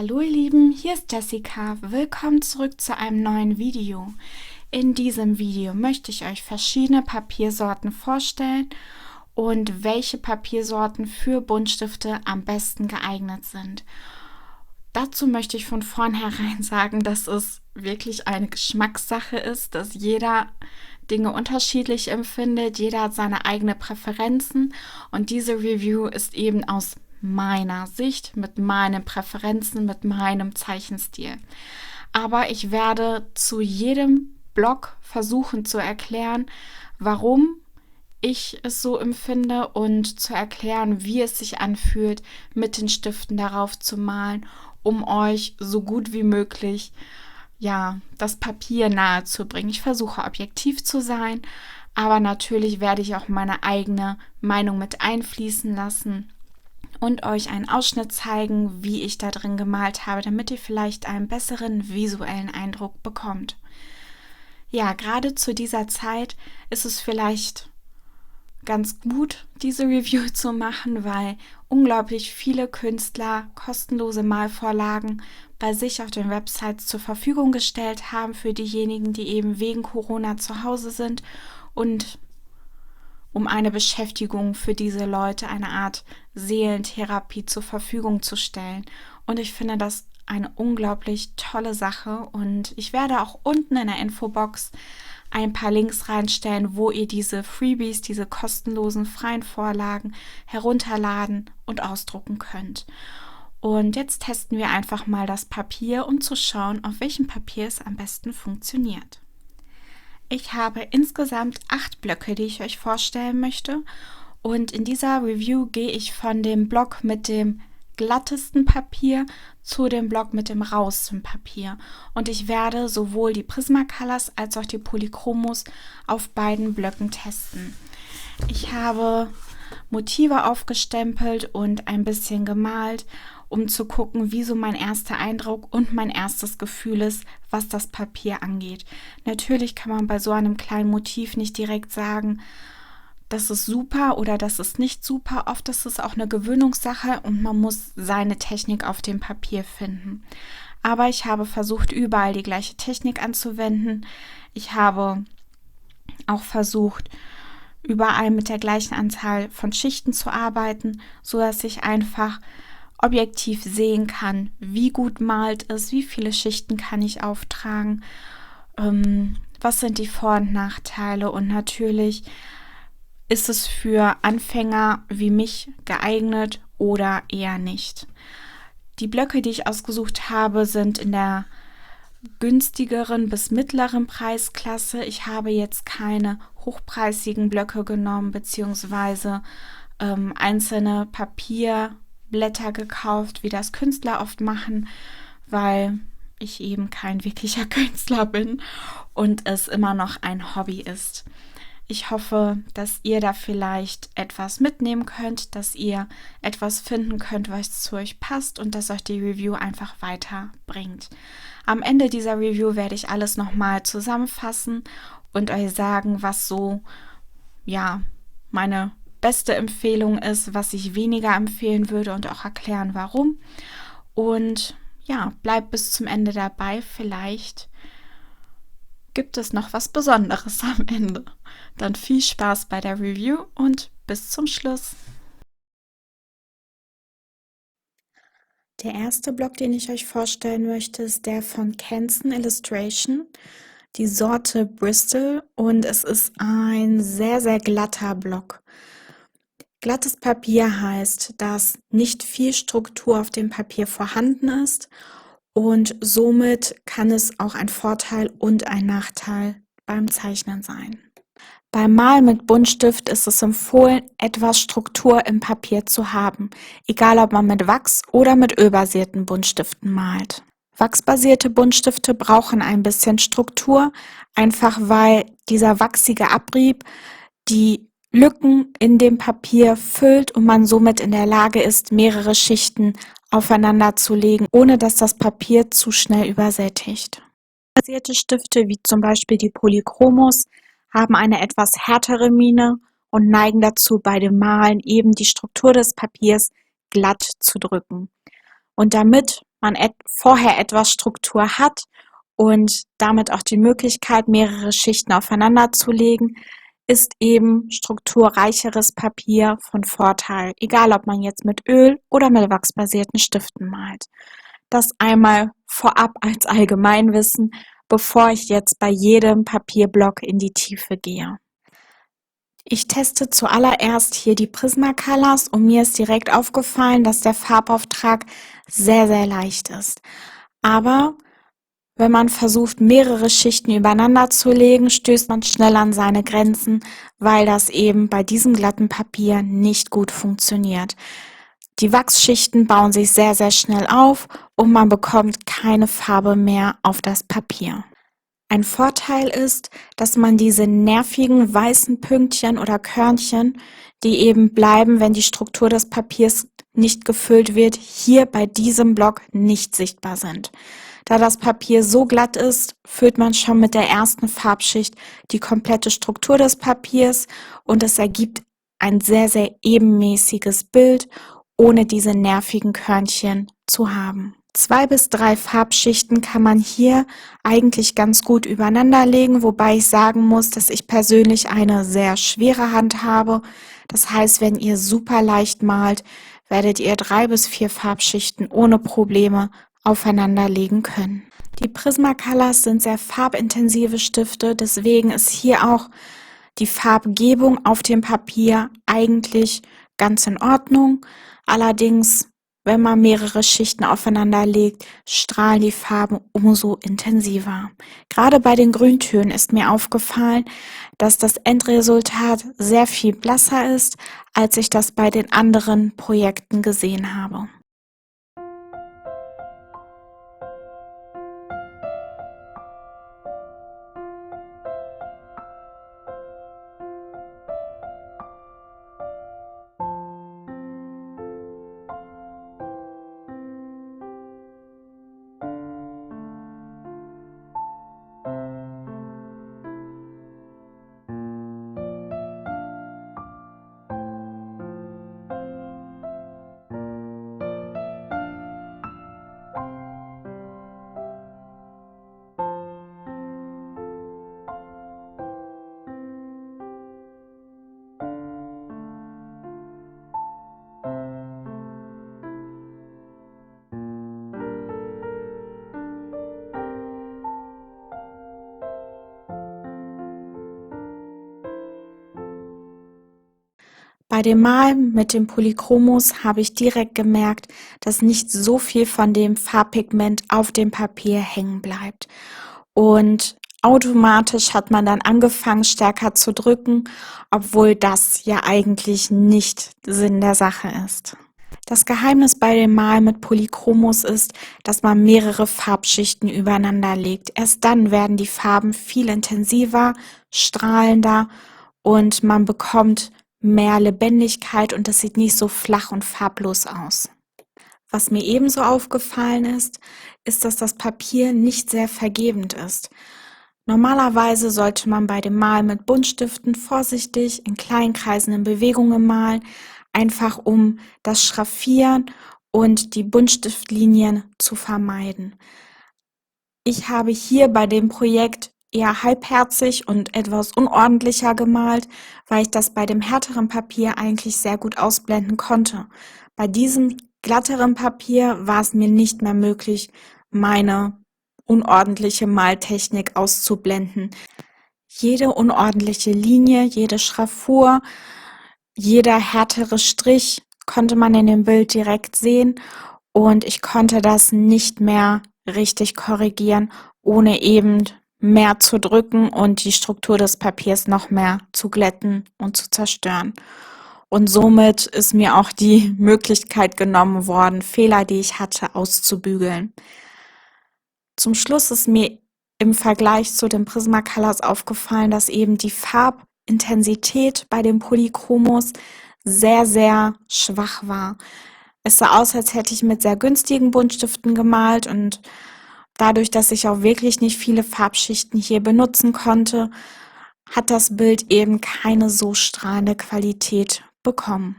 Hallo ihr Lieben, hier ist Jessica. Willkommen zurück zu einem neuen Video. In diesem Video möchte ich euch verschiedene Papiersorten vorstellen und welche Papiersorten für Buntstifte am besten geeignet sind. Dazu möchte ich von vornherein sagen, dass es wirklich eine Geschmackssache ist, dass jeder Dinge unterschiedlich empfindet, jeder hat seine eigenen Präferenzen und diese Review ist eben aus meiner Sicht, mit meinen Präferenzen, mit meinem Zeichenstil. Aber ich werde zu jedem Block versuchen zu erklären, warum ich es so empfinde und zu erklären, wie es sich anfühlt, mit den Stiften darauf zu malen, um euch so gut wie möglich das Papier nahe zu bringen. Ich versuche objektiv zu sein, aber natürlich werde ich auch meine eigene Meinung mit einfließen lassen und euch einen Ausschnitt zeigen, wie ich da drin gemalt habe, damit ihr vielleicht einen besseren visuellen Eindruck bekommt. Ja, gerade zu dieser Zeit ist es vielleicht ganz gut, diese Review zu machen, weil unglaublich viele Künstler kostenlose Malvorlagen bei sich auf den Websites zur Verfügung gestellt haben für diejenigen, die eben wegen Corona zu Hause sind und um eine Beschäftigung für diese Leute, eine Art Seelentherapie zur Verfügung zu stellen. Und ich finde das eine unglaublich tolle Sache und ich werde auch unten in der Infobox ein paar Links reinstellen, wo ihr diese Freebies, diese kostenlosen freien Vorlagen herunterladen und ausdrucken könnt. Und jetzt testen wir einfach mal das Papier, um zu schauen, auf welchem Papier es am besten funktioniert. Ich habe insgesamt 8 Blöcke, die ich euch vorstellen möchte. Und in dieser Review gehe ich von dem Block mit dem glattesten Papier zu dem Block mit dem rauesten Papier. Und ich werde sowohl die Prismacolors als auch die Polychromos auf beiden Blöcken testen. Ich habe Motive aufgestempelt und ein bisschen gemalt, um zu gucken, wie so mein erster Eindruck und mein erstes Gefühl ist, was das Papier angeht. Natürlich kann man bei so einem kleinen Motiv nicht direkt sagen, das ist super oder das ist nicht super. Oft ist es auch eine Gewöhnungssache und man muss seine Technik auf dem Papier finden. Aber ich habe versucht, überall die gleiche Technik anzuwenden. Ich habe auch versucht, überall mit der gleichen Anzahl von Schichten zu arbeiten, sodass ich einfach objektiv sehen kann, wie gut malt es, wie viele Schichten kann ich auftragen, was sind die Vor- und Nachteile und natürlich ist es für Anfänger wie mich geeignet oder eher nicht. Die Blöcke, die ich ausgesucht habe, sind in der günstigeren bis mittleren Preisklasse. Ich habe jetzt keine hochpreisigen Blöcke genommen, beziehungsweise einzelne Papierblätter gekauft, wie das Künstler oft machen, weil ich eben kein wirklicher Künstler bin und es immer noch ein Hobby ist. Ich hoffe, dass ihr da vielleicht etwas mitnehmen könnt, dass ihr etwas finden könnt, was zu euch passt und dass euch die Review einfach weiterbringt. Am Ende dieser Review werde ich alles nochmal zusammenfassen und euch sagen, was so, meine beste Empfehlung ist, was ich weniger empfehlen würde und auch erklären, warum. Und bleibt bis zum Ende dabei. Vielleicht gibt es noch was Besonderes am Ende. Dann viel Spaß bei der Review und bis zum Schluss. Der erste Block, den ich euch vorstellen möchte, ist der von Canson Illustration, die Sorte Bristol, und es ist ein sehr, sehr glatter Block. Glattes Papier heißt, dass nicht viel Struktur auf dem Papier vorhanden ist und somit kann es auch ein Vorteil und ein Nachteil beim Zeichnen sein. Beim Malen mit Buntstift ist es empfohlen, etwas Struktur im Papier zu haben, egal ob man mit Wachs- oder mit ölbasierten Buntstiften malt. Wachsbasierte Buntstifte brauchen ein bisschen Struktur, einfach weil dieser wachsige Abrieb die Lücken in dem Papier füllt und man somit in der Lage ist, mehrere Schichten aufeinander zu legen, ohne dass das Papier zu schnell übersättigt. Basierte Stifte, wie zum Beispiel die Polychromos, haben eine etwas härtere Mine und neigen dazu, bei dem Malen eben die Struktur des Papiers glatt zu drücken. Und damit man vorher etwas Struktur hat und damit auch die Möglichkeit, mehrere Schichten aufeinander zu legen, ist eben strukturreicheres Papier von Vorteil, egal ob man jetzt mit Öl oder mit wachsbasierten Stiften malt. Das einmal vorab als Allgemeinwissen, bevor ich jetzt bei jedem Papierblock in die Tiefe gehe. Ich teste zuallererst hier die Prismacolors und mir ist direkt aufgefallen, dass der Farbauftrag sehr, sehr leicht ist. Aber wenn man versucht, mehrere Schichten übereinander zu legen, stößt man schnell an seine Grenzen, weil das eben bei diesem glatten Papier nicht gut funktioniert. Die Wachsschichten bauen sich sehr, sehr schnell auf und man bekommt keine Farbe mehr auf das Papier. Ein Vorteil ist, dass man diese nervigen weißen Pünktchen oder Körnchen, die eben bleiben, wenn die Struktur des Papiers nicht gefüllt wird, hier bei diesem Block nicht sichtbar sind. Da das Papier so glatt ist, füllt man schon mit der ersten Farbschicht die komplette Struktur des Papiers und es ergibt ein sehr, sehr ebenmäßiges Bild, ohne diese nervigen Körnchen zu haben. 2 bis 3 Farbschichten kann man hier eigentlich ganz gut übereinander legen, wobei ich sagen muss, dass ich persönlich eine sehr schwere Hand habe. Das heißt, wenn ihr super leicht malt, werdet ihr 3 bis 4 Farbschichten ohne Probleme aufeinander legen können. Die Prismacolors sind sehr farbintensive Stifte, deswegen ist hier auch die Farbgebung auf dem Papier eigentlich ganz in Ordnung. Allerdings, wenn man mehrere Schichten aufeinander legt, strahlen die Farben umso intensiver. Gerade bei den Grüntönen ist mir aufgefallen, dass das Endresultat sehr viel blasser ist, als ich das bei den anderen Projekten gesehen habe. Bei dem Malen mit dem Polychromos habe ich direkt gemerkt, dass nicht so viel von dem Farbpigment auf dem Papier hängen bleibt. Und automatisch hat man dann angefangen, stärker zu drücken, obwohl das ja eigentlich nicht Sinn der Sache ist. Das Geheimnis bei dem Malen mit Polychromos ist, dass man mehrere Farbschichten übereinander legt. Erst dann werden die Farben viel intensiver, strahlender und man bekommt mehr Lebendigkeit und es sieht nicht so flach und farblos aus. Was mir ebenso aufgefallen ist, dass das Papier nicht sehr vergebend ist. Normalerweise sollte man bei dem Malen mit Buntstiften vorsichtig in kleinen kreisenden Bewegungen malen, einfach um das Schraffieren und die Buntstiftlinien zu vermeiden. Ich habe hier bei dem Projekt eher halbherzig und etwas unordentlicher gemalt, weil ich das bei dem härteren Papier eigentlich sehr gut ausblenden konnte. Bei diesem glatteren Papier war es mir nicht mehr möglich, meine unordentliche Maltechnik auszublenden. Jede unordentliche Linie, jede Schraffur, jeder härtere Strich konnte man in dem Bild direkt sehen und ich konnte das nicht mehr richtig korrigieren, ohne eben mehr zu drücken und die Struktur des Papiers noch mehr zu glätten und zu zerstören. Und somit ist mir auch die Möglichkeit genommen worden, Fehler, die ich hatte, auszubügeln. Zum Schluss ist mir im Vergleich zu den Prismacolors aufgefallen, dass eben die Farbintensität bei den Polychromos sehr, sehr schwach war. Es sah aus, als hätte ich mit sehr günstigen Buntstiften gemalt und dadurch, dass ich auch wirklich nicht viele Farbschichten hier benutzen konnte, hat das Bild eben keine so strahlende Qualität bekommen.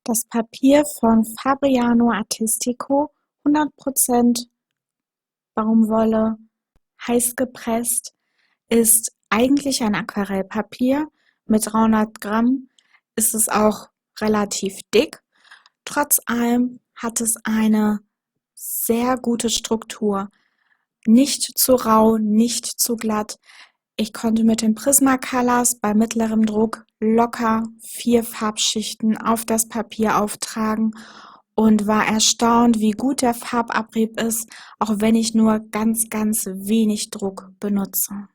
Das Papier von Fabriano Artistico, 100% Baumwolle, heiß gepresst, ist eigentlich ein Aquarellpapier. Mit 300 Gramm ist es auch relativ dick. Trotz allem hat es eine sehr gute Struktur. Nicht zu rau, nicht zu glatt. Ich konnte mit den Prismacolors bei mittlerem Druck locker 4 Farbschichten auf das Papier auftragen und war erstaunt, wie gut der Farbabrieb ist, auch wenn ich nur ganz, ganz wenig Druck benutze.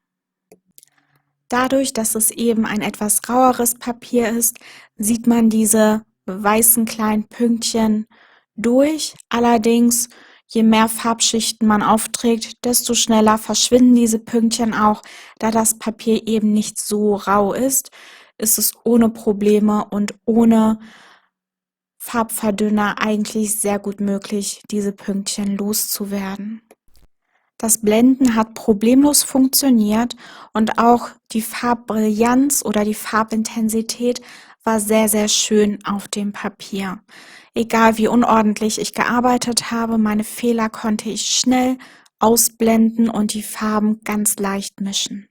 Dadurch, dass es eben ein etwas raueres Papier ist, sieht man diese weißen kleinen Pünktchen durch. Allerdings, je mehr Farbschichten man aufträgt, desto schneller verschwinden diese Pünktchen auch. Da das Papier eben nicht so rau ist, ist es ohne Probleme und ohne Farbverdünner eigentlich sehr gut möglich, diese Pünktchen loszuwerden. Das Blenden hat problemlos funktioniert und auch die Farbbrillanz oder die Farbintensität war sehr, sehr schön auf dem Papier. Egal wie unordentlich ich gearbeitet habe, meine Fehler konnte ich schnell ausblenden und die Farben ganz leicht mischen.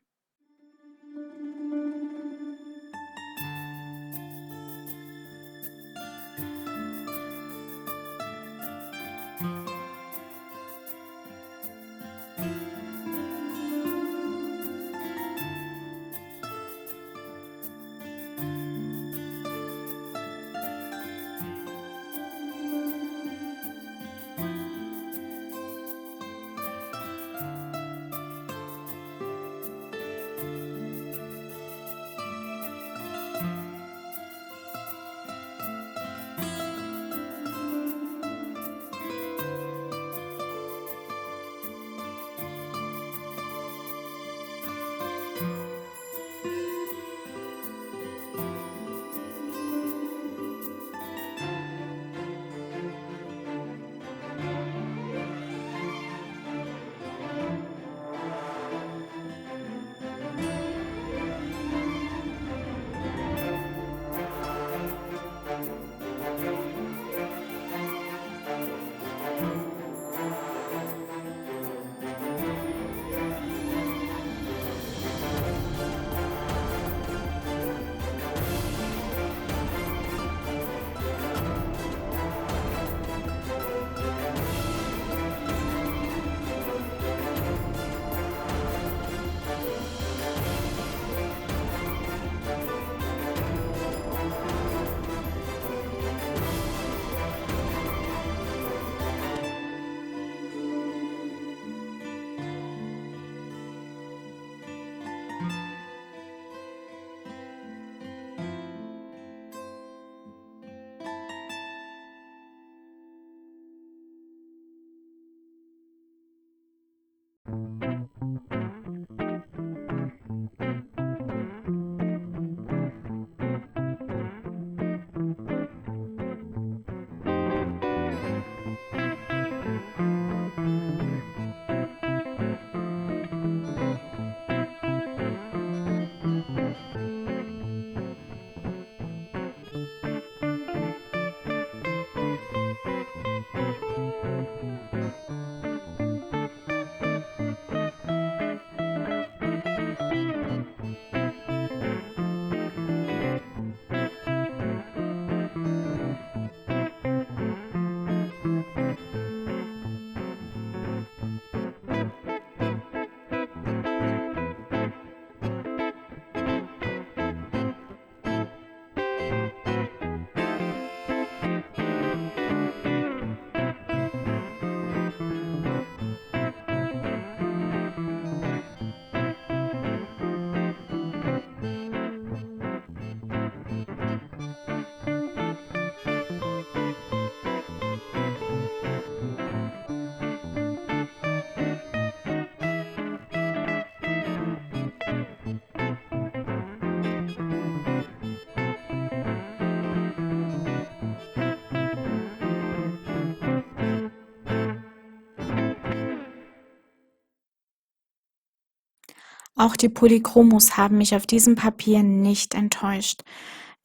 Auch die Polychromos haben mich auf diesem Papier nicht enttäuscht.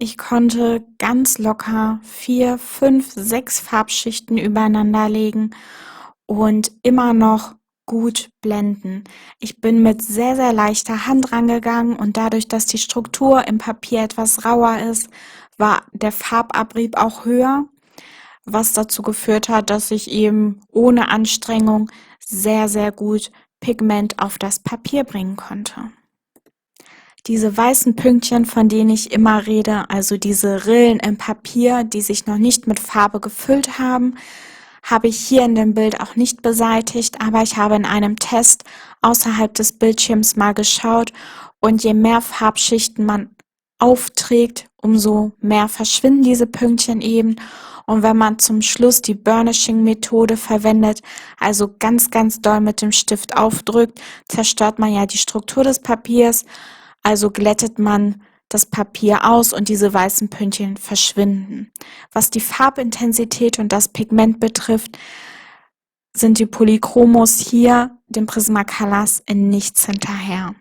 Ich konnte ganz locker 4, 5, 6 Farbschichten übereinander legen und immer noch gut blenden. Ich bin mit sehr, sehr leichter Hand rangegangen und dadurch, dass die Struktur im Papier etwas rauer ist, war der Farbabrieb auch höher, was dazu geführt hat, dass ich eben ohne Anstrengung sehr, sehr gut Pigment auf das Papier bringen konnte. Diese weißen Pünktchen, von denen ich immer rede, also diese Rillen im Papier, die sich noch nicht mit Farbe gefüllt haben, habe ich hier in dem Bild auch nicht beseitigt, aber ich habe in einem Test außerhalb des Bildschirms mal geschaut und je mehr Farbschichten man aufträgt, umso mehr verschwinden diese Pünktchen eben. Und wenn man zum Schluss die Burnishing-Methode verwendet, also ganz, ganz doll mit dem Stift aufdrückt, zerstört man ja die Struktur des Papiers, also glättet man das Papier aus und diese weißen Pünktchen verschwinden. Was die Farbintensität und das Pigment betrifft, sind die Polychromos hier dem Prismacolors in nichts hinterher.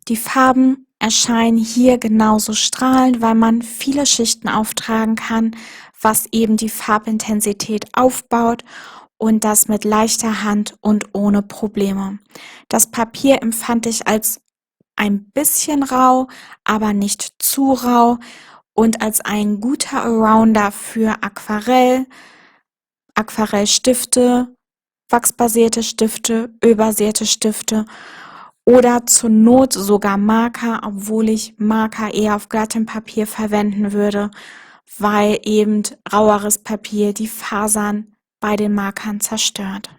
Die Farben erscheinen hier genauso strahlend, weil man viele Schichten auftragen kann, was eben die Farbintensität aufbaut und das mit leichter Hand und ohne Probleme. Das Papier empfand ich als ein bisschen rau, aber nicht zu rau und als ein guter Allrounder für Aquarell, Aquarellstifte, wachsbasierte Stifte, ölbasierte Stifte oder zur Not sogar Marker, obwohl ich Marker eher auf glattem Papier verwenden würde, weil eben raueres Papier die Fasern bei den Markern zerstört.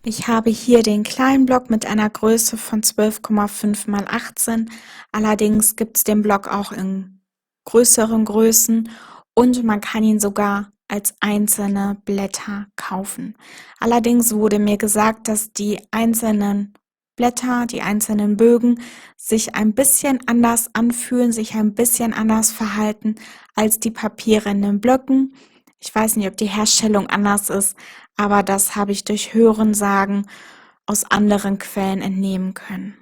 Ich habe hier den kleinen Block mit einer Größe von 12,5 mal 18. Allerdings gibt es den Block auch in größeren Größen und man kann ihn sogar als einzelne Blätter kaufen. Allerdings wurde mir gesagt, dass die einzelnen Blätter, die einzelnen Bögen sich ein bisschen anders anfühlen, sich ein bisschen anders verhalten als die Papiere in den Blöcken. Ich weiß nicht, ob die Herstellung anders ist, aber das habe ich durch Hörensagen aus anderen Quellen entnehmen können.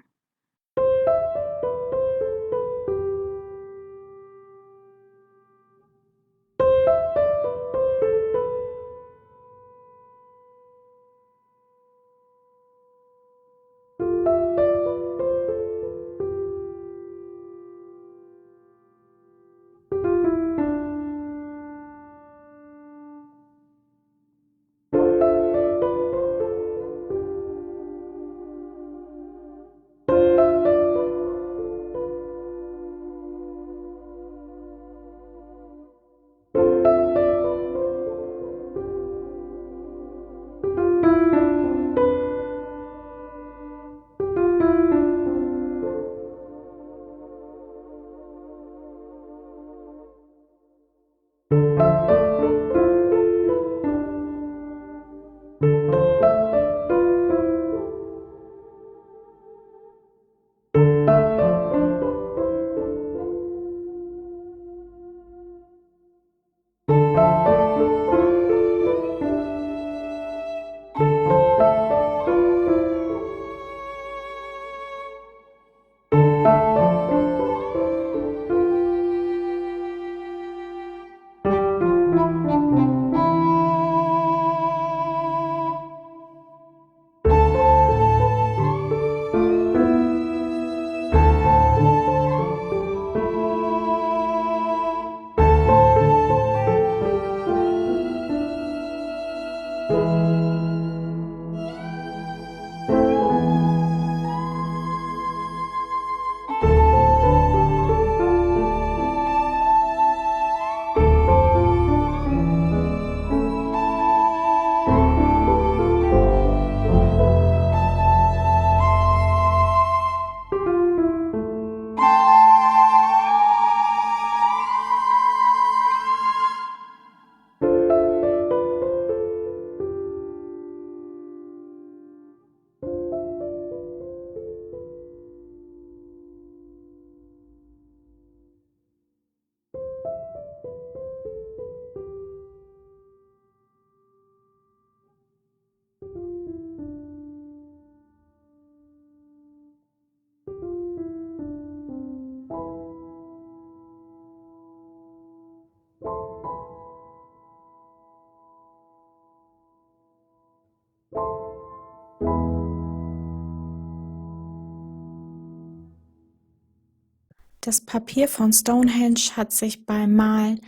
Das Papier von Stonehenge hat sich beim Malen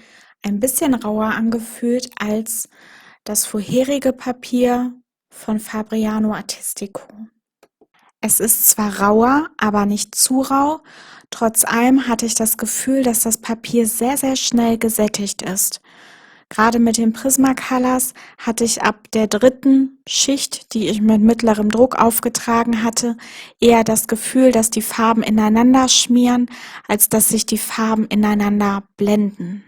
ein bisschen rauer angefühlt als das vorherige Papier von Fabriano Artistico. Es ist zwar rauer, aber nicht zu rau. Trotz allem hatte ich das Gefühl, dass das Papier sehr, sehr schnell gesättigt ist. Gerade mit den Prismacolors hatte ich ab der dritten Schicht, die ich mit mittlerem Druck aufgetragen hatte, eher das Gefühl, dass die Farben ineinander schmieren, als dass sich die Farben ineinander blenden.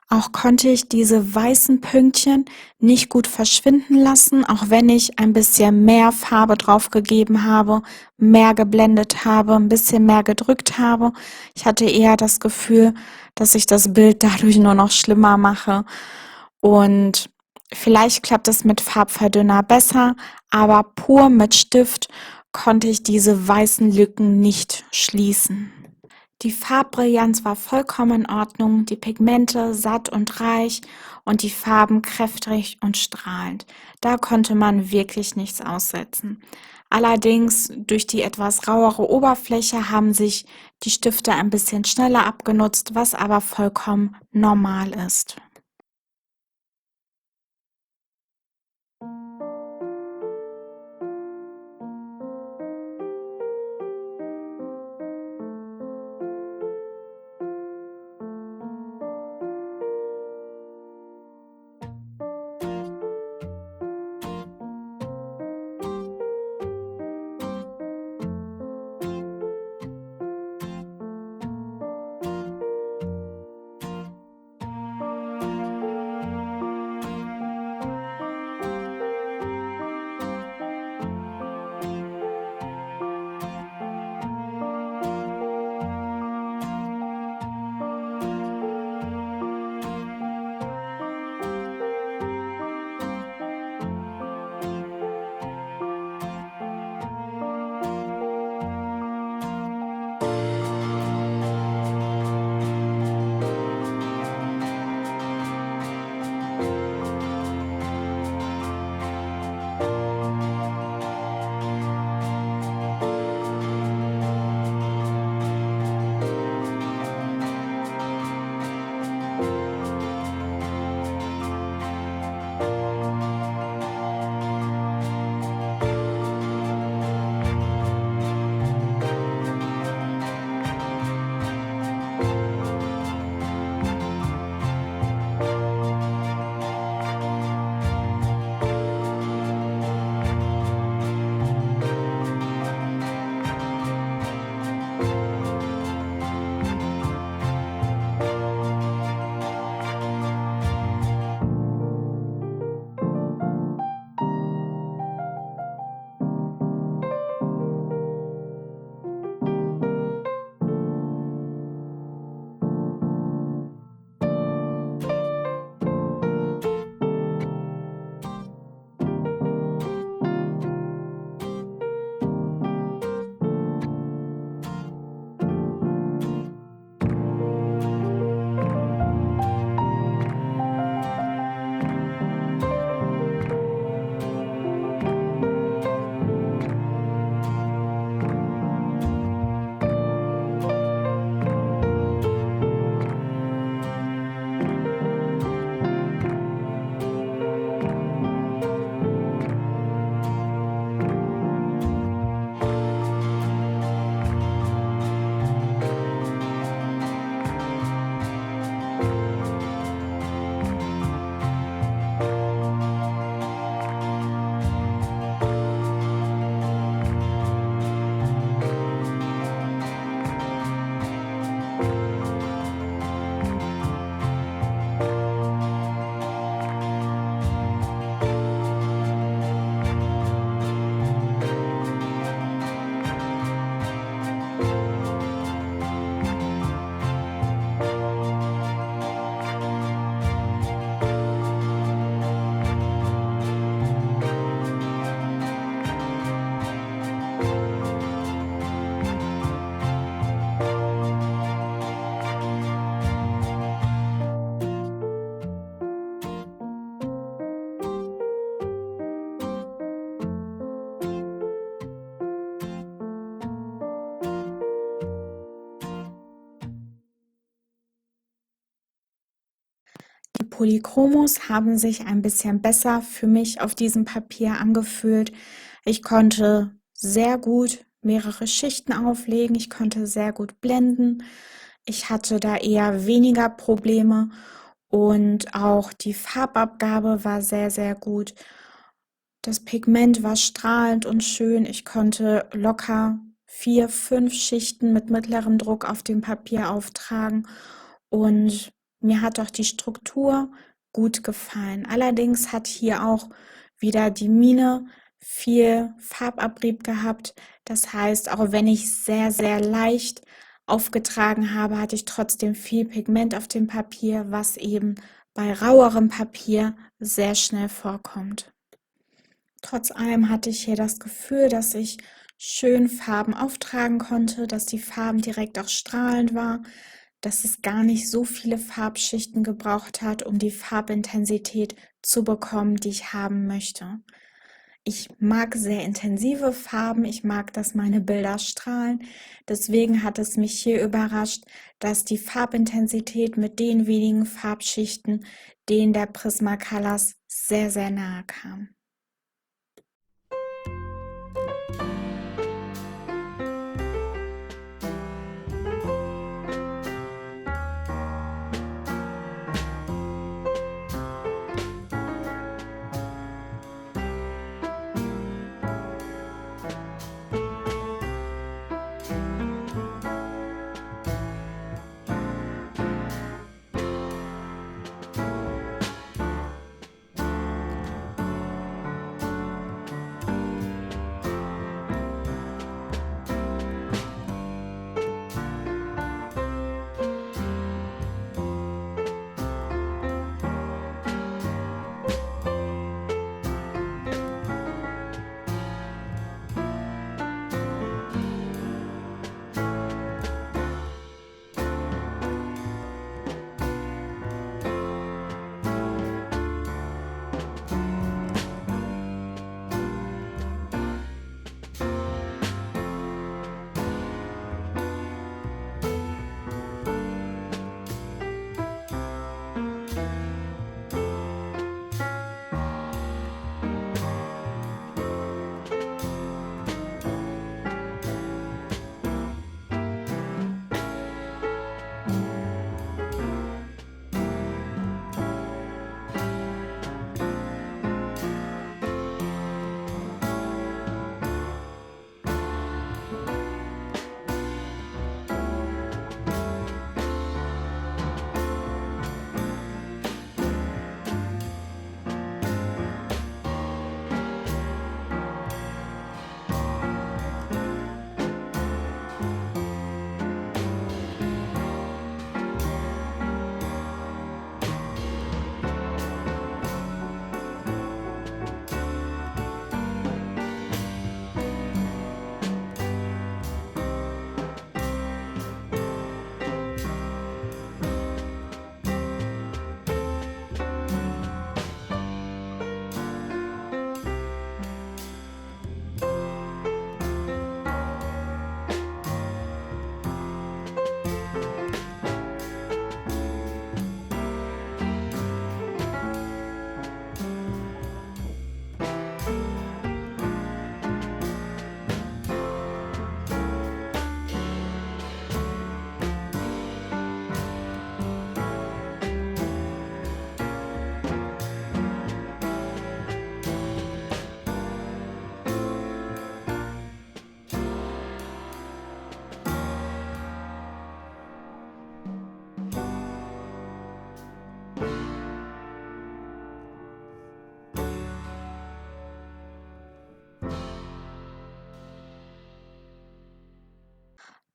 Auch konnte ich diese weißen Pünktchen nicht gut verschwinden lassen, auch wenn ich ein bisschen mehr Farbe drauf gegeben habe, mehr geblendet habe, ein bisschen mehr gedrückt habe. Ich hatte eher das Gefühl, dass ich das Bild dadurch nur noch schlimmer mache. Und vielleicht klappt es mit Farbverdünner besser, aber pur mit Stift konnte ich diese weißen Lücken nicht schließen. Die Farbbrillanz war vollkommen in Ordnung, die Pigmente satt und reich und die Farben kräftig und strahlend. Da konnte man wirklich nichts aussetzen. Allerdings durch die etwas rauere Oberfläche haben sich die Stifte ein bisschen schneller abgenutzt, was aber vollkommen normal ist. Die Polychromos haben sich ein bisschen besser für mich auf diesem Papier angefühlt. Ich konnte sehr gut mehrere Schichten auflegen, ich konnte sehr gut blenden. Ich hatte da eher weniger Probleme und auch die Farbabgabe war sehr, sehr gut. Das Pigment war strahlend und schön. Ich konnte locker 4, 5 Schichten mit mittlerem Druck auf dem Papier auftragen und mir hat auch die Struktur gut gefallen. Allerdings hat hier auch wieder die Mine viel Farbabrieb gehabt. Das heißt, auch wenn ich sehr, sehr leicht aufgetragen habe, hatte ich trotzdem viel Pigment auf dem Papier, was eben bei rauerem Papier sehr schnell vorkommt. Trotz allem hatte ich hier das Gefühl, dass ich schön Farben auftragen konnte, dass die Farben direkt auch strahlend war, dass es gar nicht so viele Farbschichten gebraucht hat, um die Farbintensität zu bekommen, die ich haben möchte. Ich mag sehr intensive Farben, ich mag, dass meine Bilder strahlen. Deswegen hat es mich hier überrascht, dass die Farbintensität mit den wenigen Farbschichten denen der Prismacolors sehr, sehr nahe kam.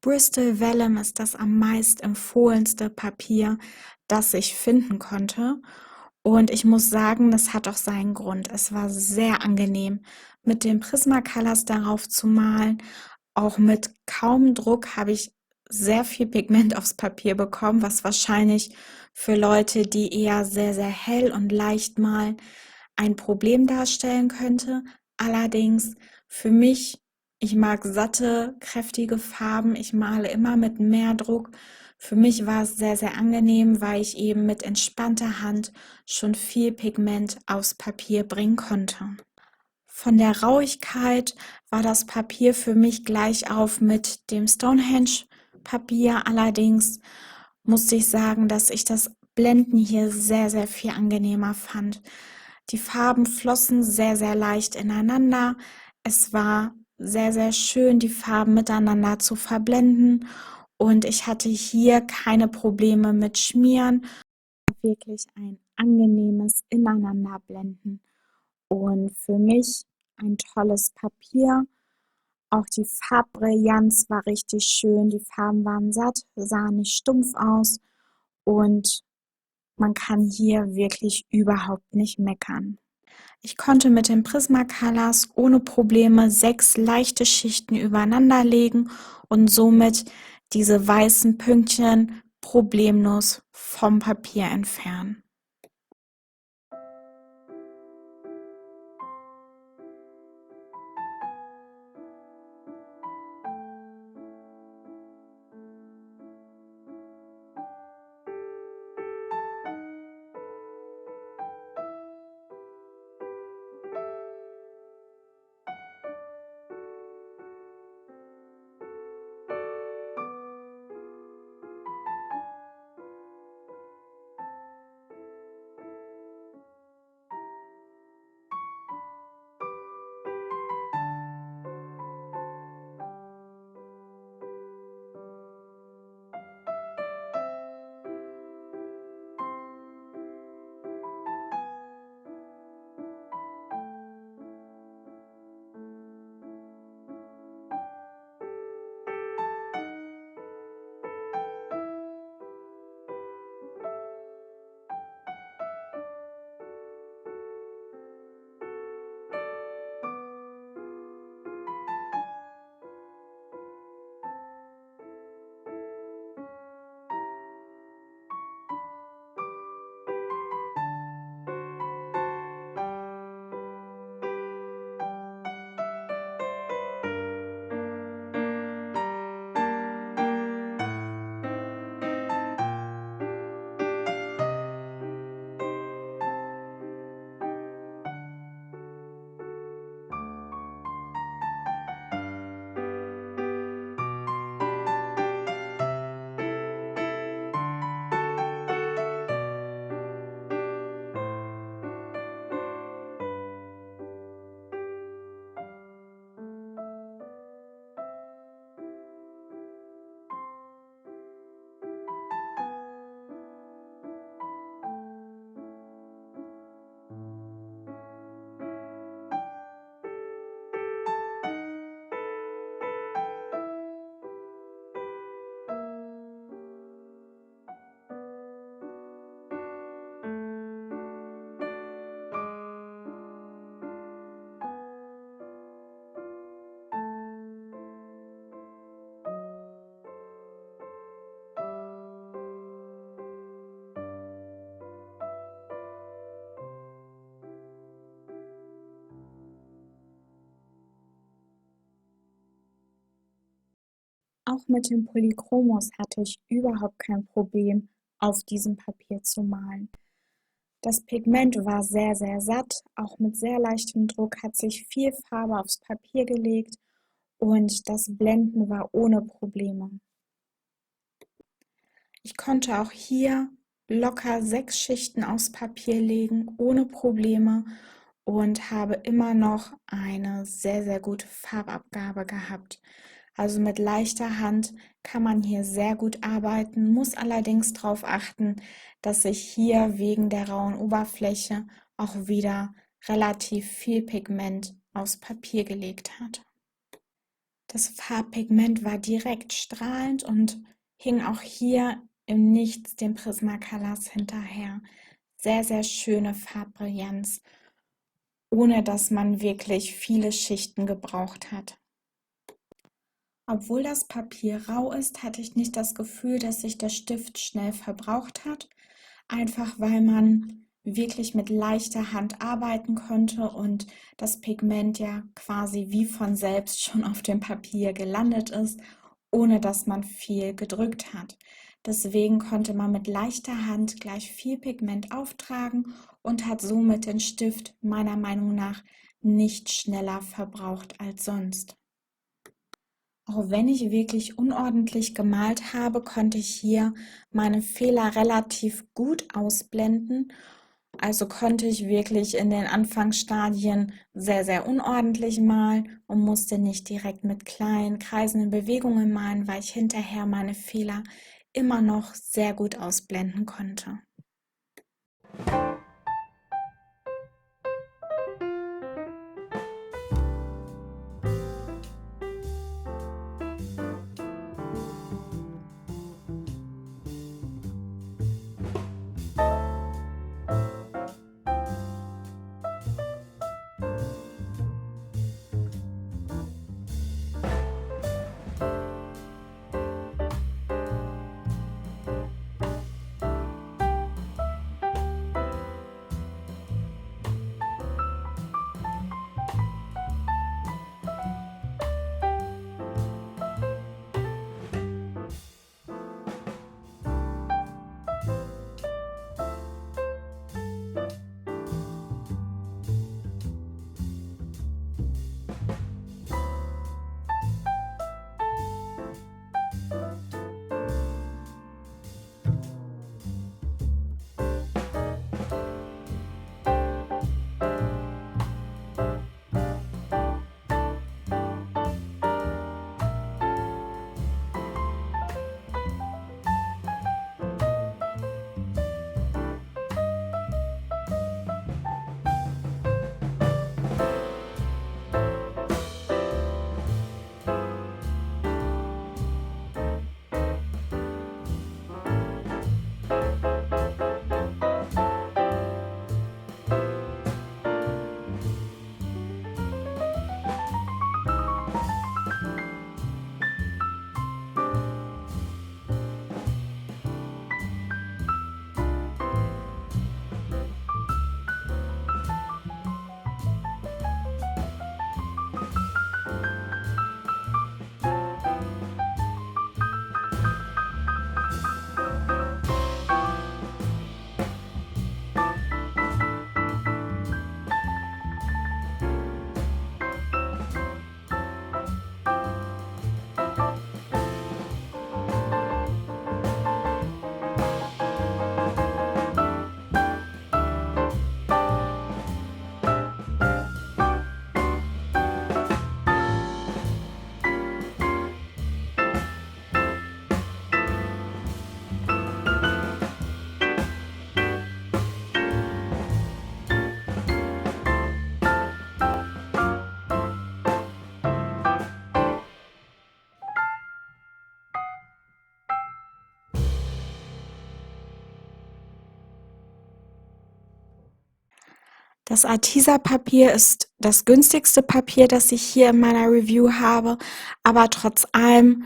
Bristol Vellum ist das am meist empfohlenste Papier, das ich finden konnte. Und ich muss sagen, das hat auch seinen Grund. Es war sehr angenehm, mit den Prismacolors darauf zu malen. Auch mit kaum Druck habe ich sehr viel Pigment aufs Papier bekommen, was wahrscheinlich für Leute, die eher sehr, sehr hell und leicht malen, ein Problem darstellen könnte. Allerdings für mich, ich mag satte, kräftige Farben. Ich male immer mit mehr Druck. Für mich war es sehr, sehr angenehm, weil ich eben mit entspannter Hand schon viel Pigment aufs Papier bringen konnte. Von der Rauigkeit war das Papier für mich gleich auf mit dem Stonehenge-Papier. Allerdings musste ich sagen, dass ich das Blenden hier sehr, sehr viel angenehmer fand. Die Farben flossen sehr, sehr leicht ineinander. Es war sehr, sehr schön, die Farben miteinander zu verblenden. Und ich hatte hier keine Probleme mit Schmieren. Wirklich ein angenehmes Ineinanderblenden. Und für mich ein tolles Papier. Auch die Farbbrillanz war richtig schön. Die Farben waren satt, sahen nicht stumpf aus und man kann hier wirklich überhaupt nicht meckern. Ich konnte mit den Prismacolors ohne Probleme 6 leichte Schichten übereinander legen und somit diese weißen Pünktchen problemlos vom Papier entfernen. Auch mit dem Polychromos hatte ich überhaupt kein Problem, auf diesem Papier zu malen. Das Pigment war sehr, sehr satt, auch mit sehr leichtem Druck hat sich viel Farbe aufs Papier gelegt und das Blenden war ohne Probleme. Ich konnte auch hier locker 6 Schichten aufs Papier legen, ohne Probleme und habe immer noch eine sehr, sehr gute Farbabgabe gehabt. Also mit leichter Hand kann man hier sehr gut arbeiten, muss allerdings darauf achten, dass sich hier wegen der rauen Oberfläche auch wieder relativ viel Pigment aufs Papier gelegt hat. Das Farbpigment war direkt strahlend und hing auch hier im Nichts den Prismacolors hinterher. Sehr, sehr schöne Farbbrillanz, ohne dass man wirklich viele Schichten gebraucht hat. Obwohl das Papier rau ist, hatte ich nicht das Gefühl, dass sich der Stift schnell verbraucht hat, einfach weil man wirklich mit leichter Hand arbeiten konnte und das Pigment ja quasi wie von selbst schon auf dem Papier gelandet ist, ohne dass man viel gedrückt hat. Deswegen konnte man mit leichter Hand gleich viel Pigment auftragen und hat somit den Stift meiner Meinung nach nicht schneller verbraucht als sonst. Auch wenn ich wirklich unordentlich gemalt habe, konnte ich hier meine Fehler relativ gut ausblenden. Also konnte ich wirklich in den Anfangsstadien sehr, sehr unordentlich malen und musste nicht direkt mit kleinen kreisenden Bewegungen malen, weil ich hinterher meine Fehler immer noch sehr gut ausblenden konnte. Das Arteza-Papier ist das günstigste Papier, das ich hier in meiner Review habe, aber trotz allem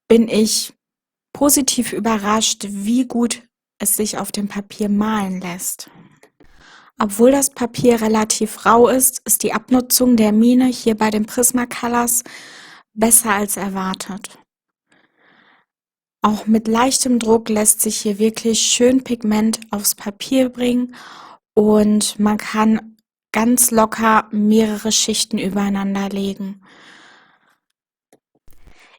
bin ich positiv überrascht, wie gut es sich auf dem Papier malen lässt. Obwohl das Papier relativ rau ist, ist die Abnutzung der Mine hier bei den Prismacolors besser als erwartet. Auch mit leichtem Druck lässt sich hier wirklich schön Pigment aufs Papier bringen und man kann ganz locker mehrere Schichten übereinander legen.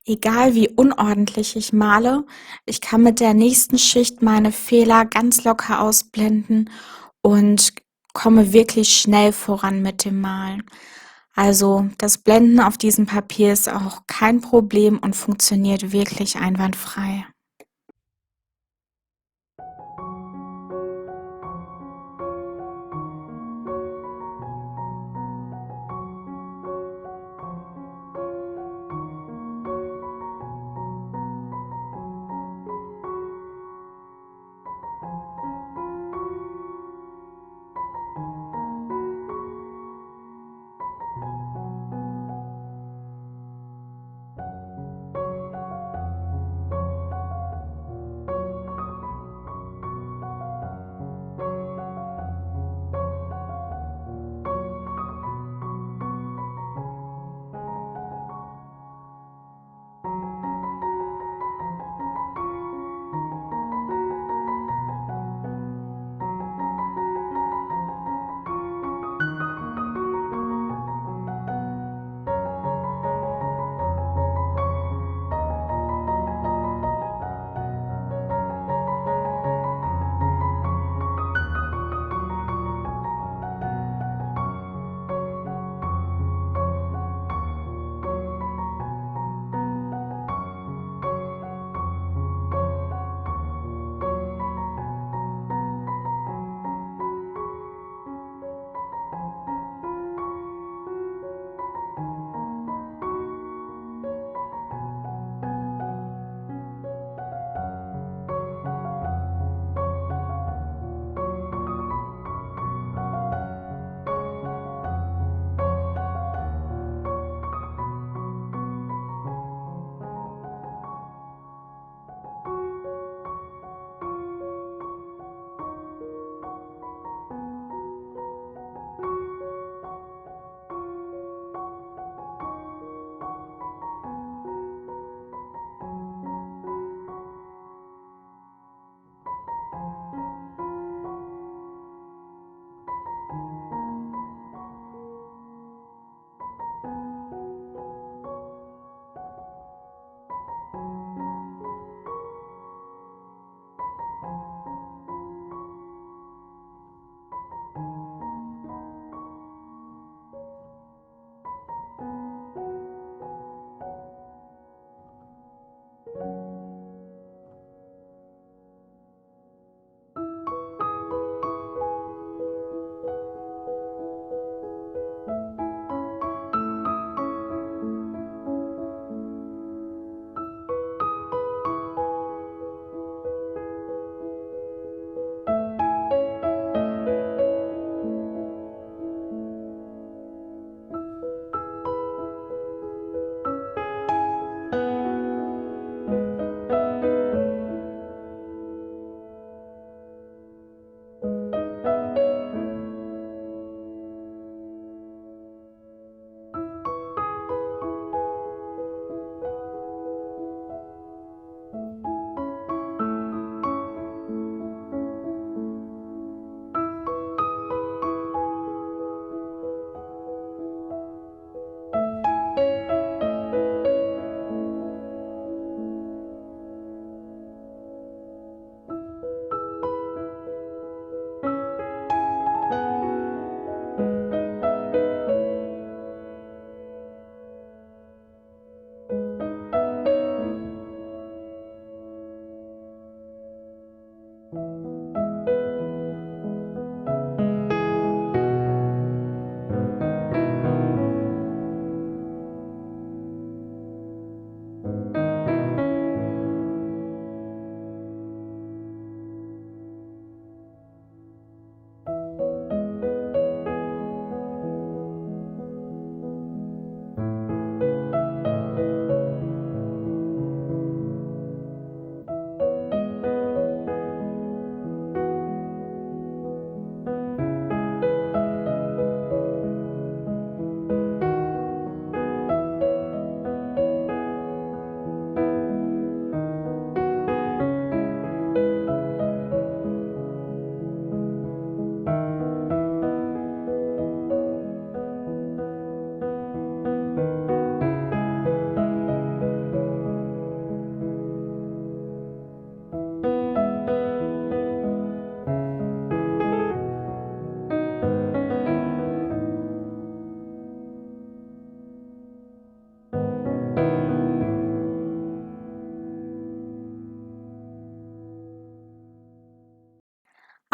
Egal wie unordentlich ich male, ich kann mit der nächsten Schicht meine Fehler ganz locker ausblenden und komme wirklich schnell voran mit dem Malen. Also das Blenden auf diesem Papier ist auch kein Problem und funktioniert wirklich einwandfrei.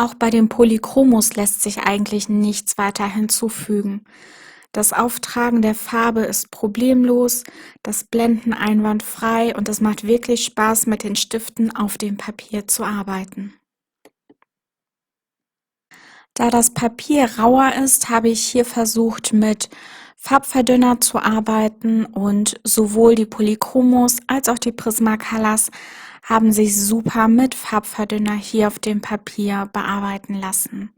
Auch bei den Polychromos lässt sich eigentlich nichts weiter hinzufügen. Das Auftragen der Farbe ist problemlos, das Blenden einwandfrei und es macht wirklich Spaß, mit den Stiften auf dem Papier zu arbeiten. Da das Papier rauer ist, habe ich hier versucht, mit Farbverdünner zu arbeiten und sowohl die Polychromos als auch die Prismacolors haben sich super mit Farbverdünner hier auf dem Papier bearbeiten lassen.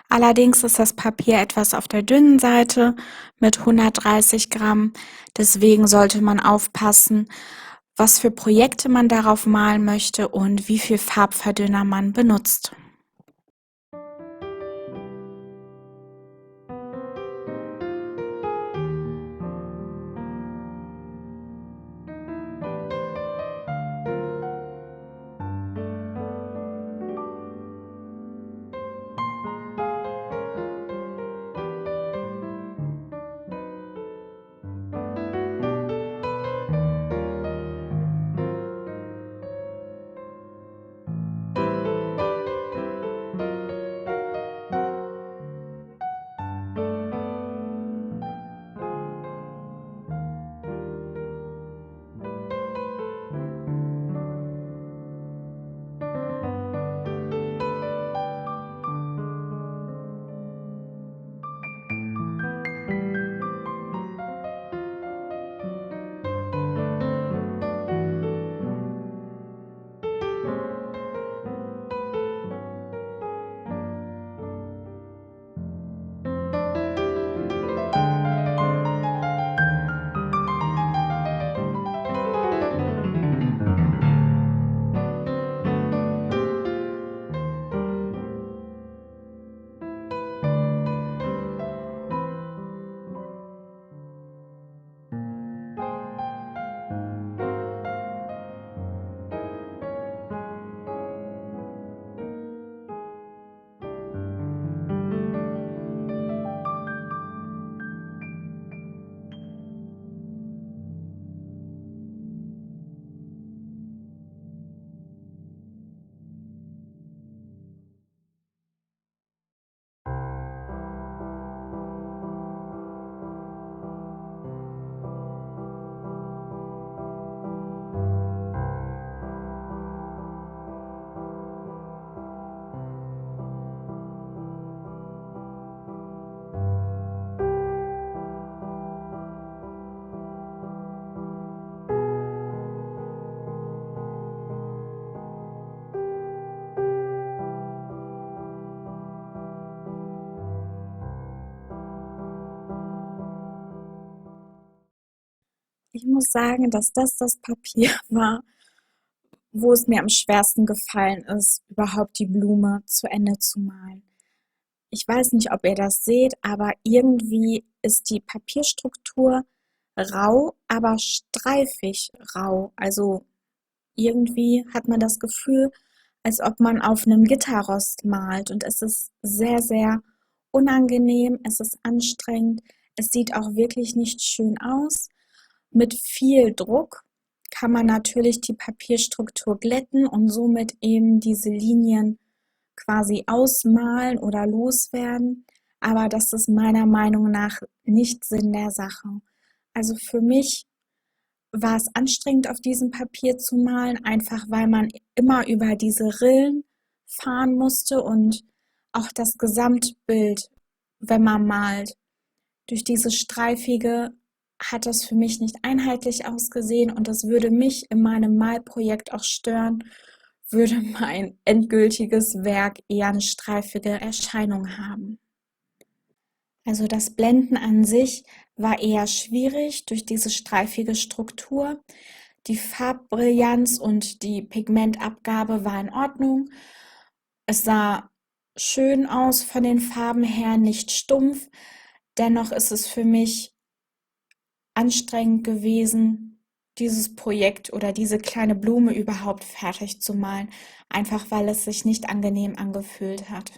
Allerdings ist das Papier etwas auf der dünnen Seite mit 130 Gramm, deswegen sollte man aufpassen, was für Projekte man darauf malen möchte und wie viel Farbverdünner man benutzt. Ich muss sagen, dass das Papier war, wo es mir am schwersten gefallen ist, überhaupt die Blume zu Ende zu malen. Ich weiß nicht, ob ihr das seht, aber irgendwie ist die Papierstruktur rau, aber streifig rau. Also irgendwie hat man das Gefühl, als ob man auf einem Gitterrost malt und es ist sehr, sehr unangenehm, es ist anstrengend, es sieht auch wirklich nicht schön aus. Mit viel Druck kann man natürlich die Papierstruktur glätten und somit eben diese Linien quasi ausmalen oder loswerden, aber das ist meiner Meinung nach nicht Sinn der Sache. Also für mich war es anstrengend, auf diesem Papier zu malen, einfach weil man immer über diese Rillen fahren musste und auch das Gesamtbild, wenn man malt, durch dieses Streifige hat das für mich nicht einheitlich ausgesehen und das würde mich in meinem Malprojekt auch stören, würde mein endgültiges Werk eher eine streifige Erscheinung haben. Also das Blenden an sich war eher schwierig durch diese streifige Struktur. Die Farbbrillanz und die Pigmentabgabe war in Ordnung. Es sah schön aus von den Farben her, nicht stumpf. Dennoch ist es für mich anstrengend gewesen, dieses Projekt oder diese kleine Blume überhaupt fertig zu malen, einfach weil es sich nicht angenehm angefühlt hat.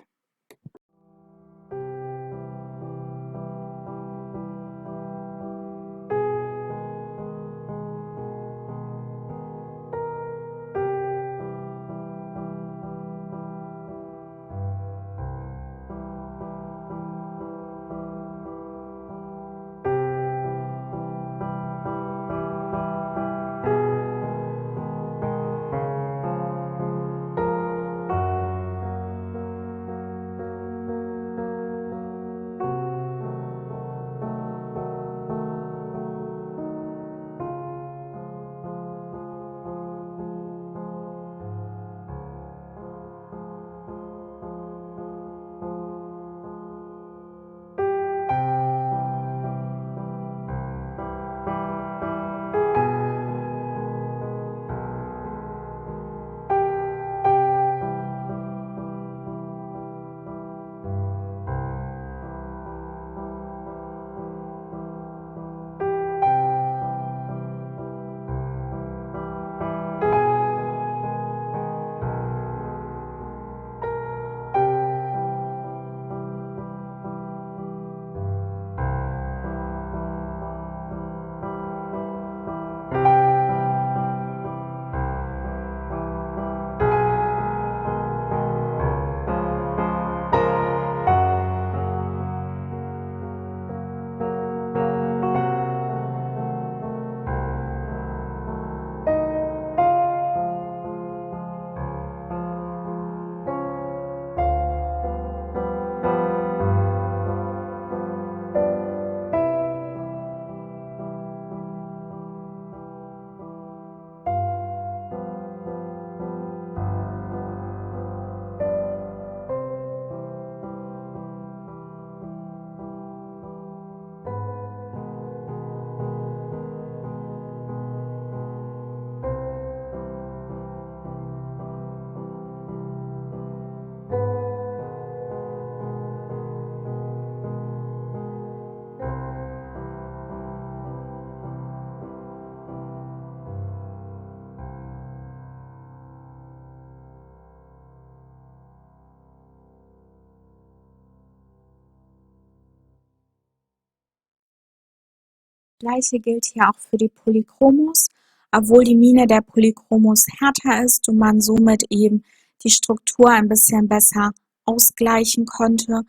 Gleiche gilt hier auch für die Polychromos. Obwohl die Mine der Polychromos härter ist und man somit eben die Struktur ein bisschen besser ausgleichen konnte,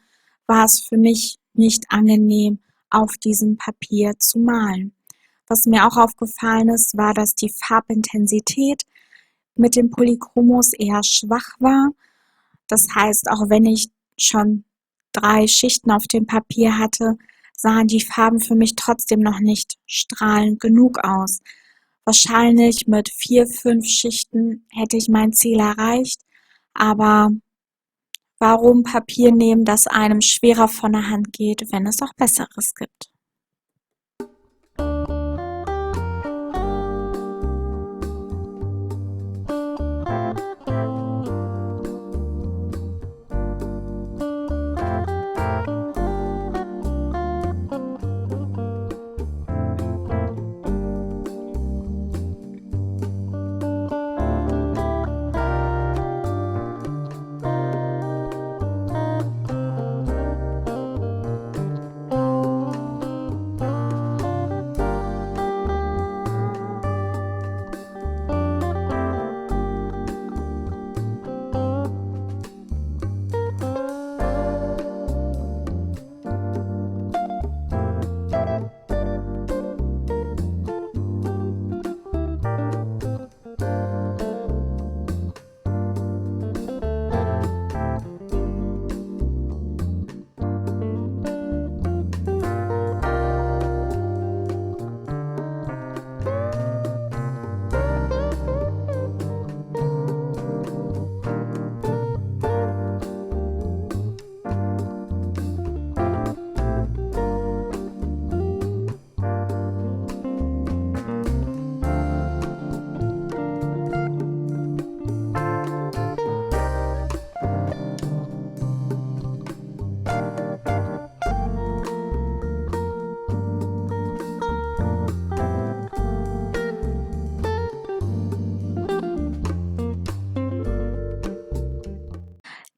war es für mich nicht angenehm, auf diesem Papier zu malen. Was mir auch aufgefallen ist, war, dass die Farbintensität mit den Polychromos eher schwach war. Das heißt, auch wenn ich schon 3 Schichten auf dem Papier hatte, sahen die Farben für mich trotzdem noch nicht strahlend genug aus. Wahrscheinlich mit 4, 5 Schichten hätte ich mein Ziel erreicht, aber warum Papier nehmen, das einem schwerer von der Hand geht, wenn es auch Besseres gibt?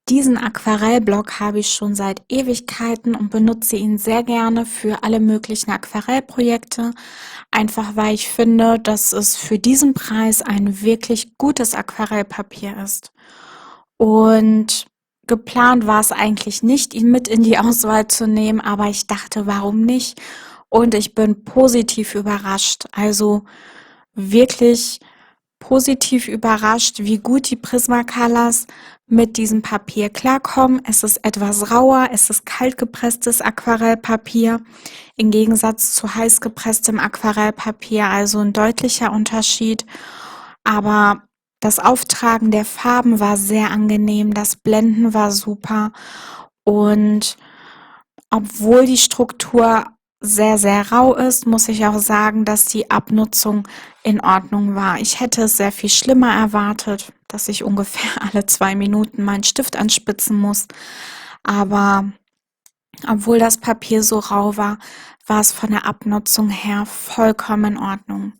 Diesen Aquarellblock habe ich schon seit Ewigkeiten und benutze ihn sehr gerne für alle möglichen Aquarellprojekte, einfach weil ich finde, dass es für diesen Preis ein wirklich gutes Aquarellpapier ist. Und geplant war es eigentlich nicht, ihn mit in die Auswahl zu nehmen, aber ich dachte, warum nicht? Und ich bin positiv überrascht. Also wirklich positiv überrascht, wie gut die Prismacolors mit diesem Papier klarkommen. Es ist etwas rauer, es ist kaltgepresstes Aquarellpapier im Gegensatz zu heißgepresstem Aquarellpapier, also ein deutlicher Unterschied. Aber das Auftragen der Farben war sehr angenehm, das Blenden war super und obwohl die Struktur sehr, sehr rau ist, muss ich auch sagen, dass die Abnutzung in Ordnung war. Ich hätte es sehr viel schlimmer erwartet, dass ich ungefähr alle 2 Minuten meinen Stift anspitzen muss. Aber obwohl das Papier so rau war, war es von der Abnutzung her vollkommen in Ordnung.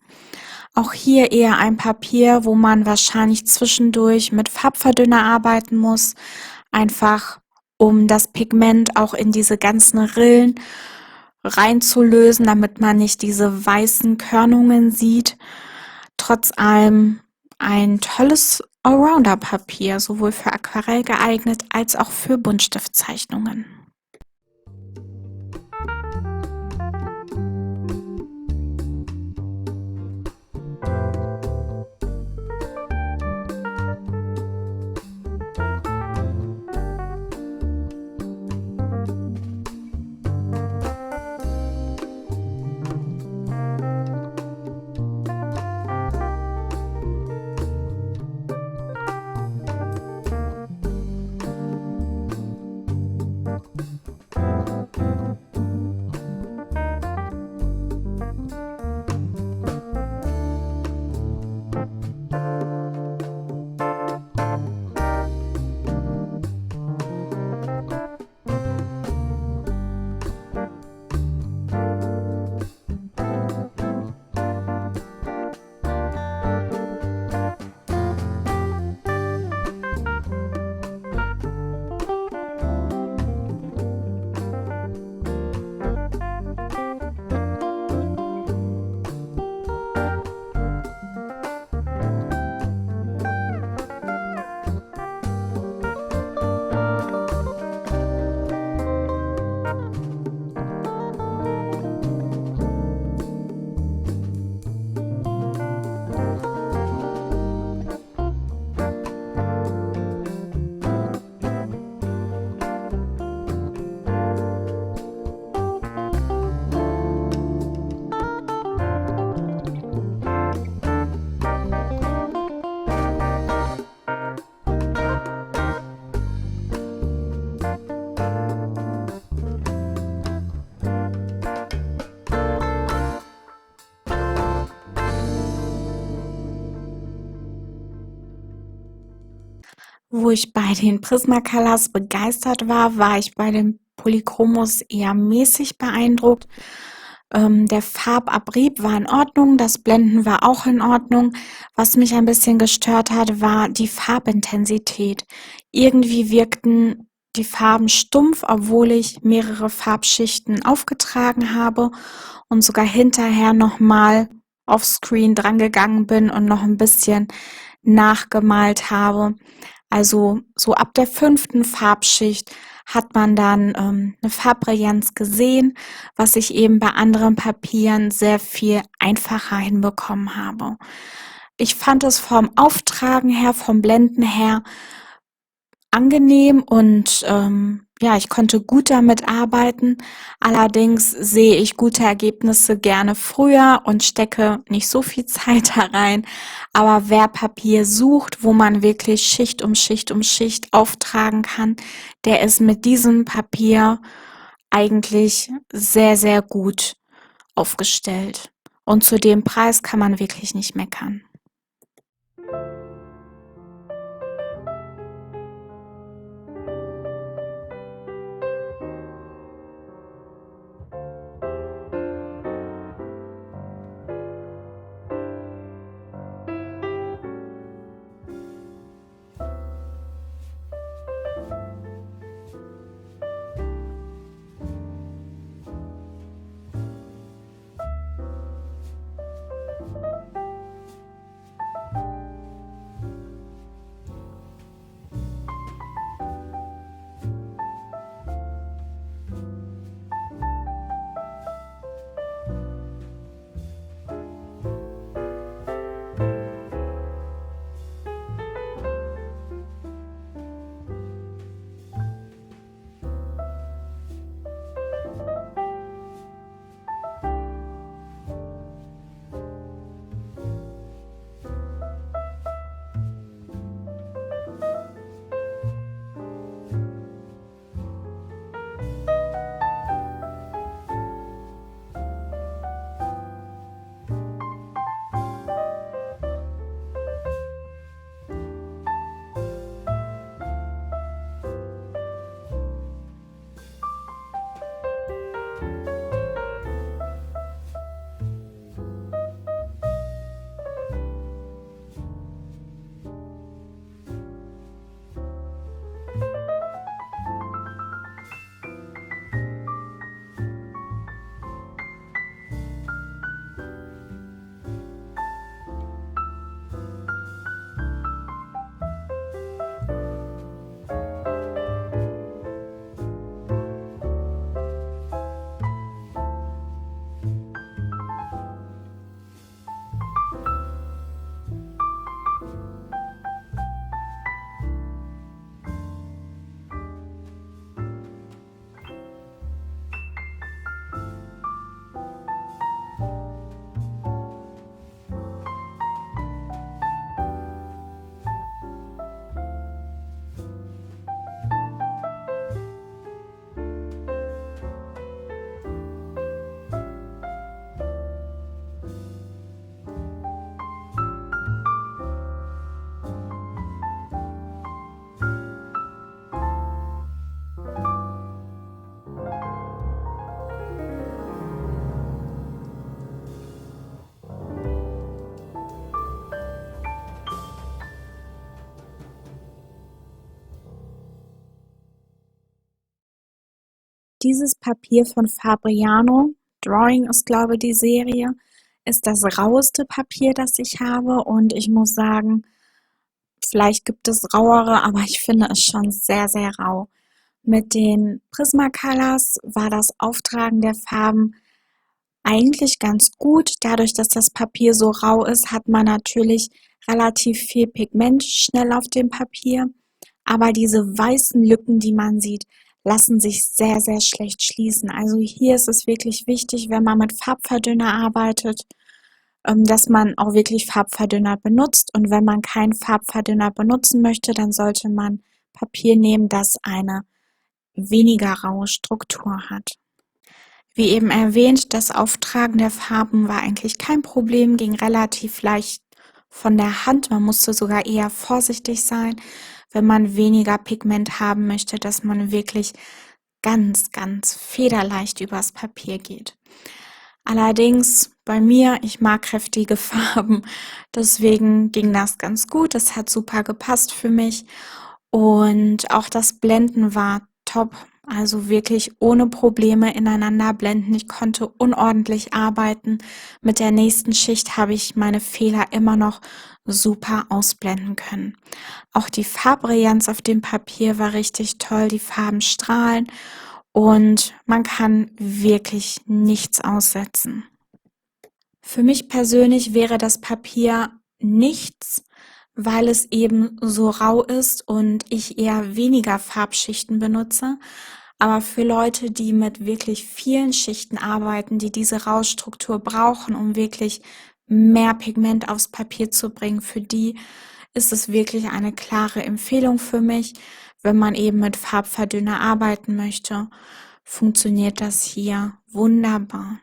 Auch hier eher ein Papier, wo man wahrscheinlich zwischendurch mit Farbverdünner arbeiten muss, einfach um das Pigment auch in diese ganzen Rillen reinzulösen, damit man nicht diese weißen Körnungen sieht. Trotz allem ein tolles Allrounder-Papier, sowohl für Aquarell geeignet als auch für Buntstiftzeichnungen. wo ich bei den Prismacolors begeistert war, war ich bei dem Polychromos eher mäßig beeindruckt. Der Farbabrieb war in Ordnung, das Blenden war auch in Ordnung. Was mich ein bisschen gestört hat, war die Farbintensität. Irgendwie wirkten die Farben stumpf, obwohl ich mehrere Farbschichten aufgetragen habe und sogar hinterher nochmal offscreen drangegangen bin und noch ein bisschen nachgemalt habe. Also so ab der 5. Farbschicht hat man dann eine Farbbrillanz gesehen, was ich eben bei anderen Papieren sehr viel einfacher hinbekommen habe. Ich fand es vom Auftragen her, vom Blenden her angenehm und ja, ich konnte gut damit arbeiten. Allerdings sehe ich gute Ergebnisse gerne früher und stecke nicht so viel Zeit da rein. Aber wer Papier sucht, wo man wirklich Schicht um Schicht um Schicht auftragen kann, der ist mit diesem Papier eigentlich sehr, sehr gut aufgestellt. Und zu dem Preis kann man wirklich nicht meckern. Dieses Papier von Fabriano, Drawing ist, glaube ich, die Serie, ist das raueste Papier, das ich habe. Und ich muss sagen, vielleicht gibt es rauere, aber ich finde es schon sehr, sehr rau. Mit den Prismacolors war das Auftragen der Farben eigentlich ganz gut. Dadurch, dass das Papier so rau ist, hat man natürlich relativ viel Pigment schnell auf dem Papier. Aber diese weißen Lücken, die man sieht, lassen sich sehr, sehr schlecht schließen. Also hier ist es wirklich wichtig, wenn man mit Farbverdünner arbeitet, dass man auch wirklich Farbverdünner benutzt. Und wenn man keinen Farbverdünner benutzen möchte, dann sollte man Papier nehmen, das eine weniger raue Struktur hat. Wie eben erwähnt, das Auftragen der Farben war eigentlich kein Problem, ging relativ leicht von der Hand. Man musste sogar eher vorsichtig sein, wenn man weniger Pigment haben möchte, dass man wirklich ganz, ganz federleicht übers Papier geht. Allerdings bei mir, ich mag kräftige Farben, deswegen ging das ganz gut. Das hat super gepasst für mich und auch das Blenden war top. Also wirklich ohne Probleme ineinander blenden. Ich konnte unordentlich arbeiten. Mit der nächsten Schicht habe ich meine Fehler immer noch super ausblenden können. Auch die Farbbrillanz auf dem Papier war richtig toll. Die Farben strahlen und man kann wirklich nichts aussetzen. Für mich persönlich wäre das Papier nichts, weil es eben so rau ist und ich eher weniger Farbschichten benutze. Aber für Leute, die mit wirklich vielen Schichten arbeiten, die diese Raustruktur brauchen, um wirklich mehr Pigment aufs Papier zu bringen, für die ist es wirklich eine klare Empfehlung für mich. Wenn man eben mit Farbverdünner arbeiten möchte, funktioniert das hier wunderbar.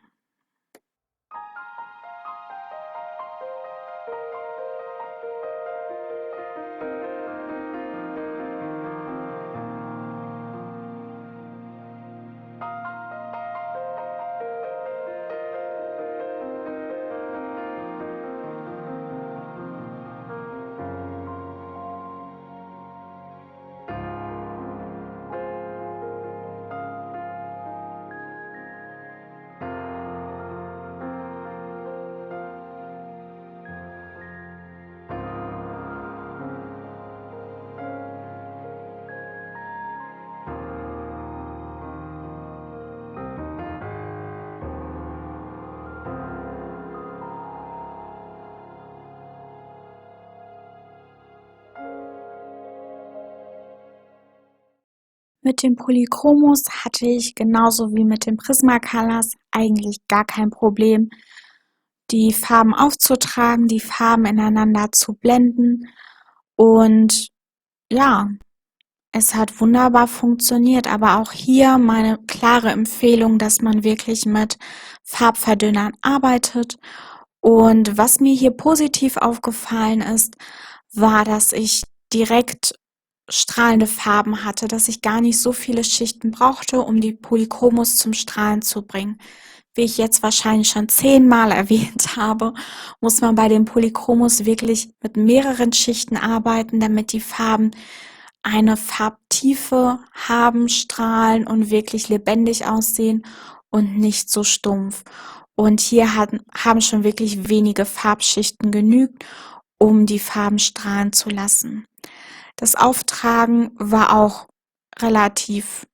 Mit dem Polychromos hatte ich genauso wie mit den Prismacolors eigentlich gar kein Problem, die Farben aufzutragen, die Farben ineinander zu blenden und ja, es hat wunderbar funktioniert, aber auch hier meine klare Empfehlung, dass man wirklich mit Farbverdünnern arbeitet. Und was mir hier positiv aufgefallen ist, war, dass ich direkt strahlende Farben hatte, dass ich gar nicht so viele Schichten brauchte, um die Polychromos zum Strahlen zu bringen. Wie ich jetzt wahrscheinlich schon 10-mal erwähnt habe, muss man bei den Polychromos wirklich mit mehreren Schichten arbeiten, damit die Farben eine Farbtiefe haben, strahlen und wirklich lebendig aussehen und nicht so stumpf. Und hier haben schon wirklich wenige Farbschichten genügt, um die Farben strahlen zu lassen. Das Auftragen war auch relativ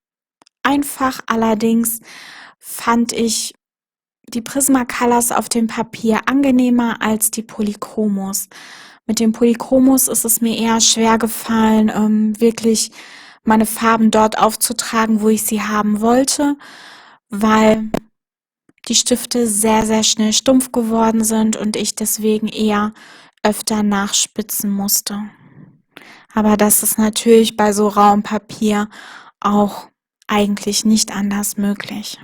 einfach, allerdings fand ich die Prismacolors auf dem Papier angenehmer als die Polychromos. Mit den Polychromos ist es mir eher schwer gefallen, wirklich meine Farben dort aufzutragen, wo ich sie haben wollte, weil die Stifte sehr, sehr schnell stumpf geworden sind und ich deswegen eher öfter nachspitzen musste. Aber das ist natürlich bei so rauem Papier auch eigentlich nicht anders möglich.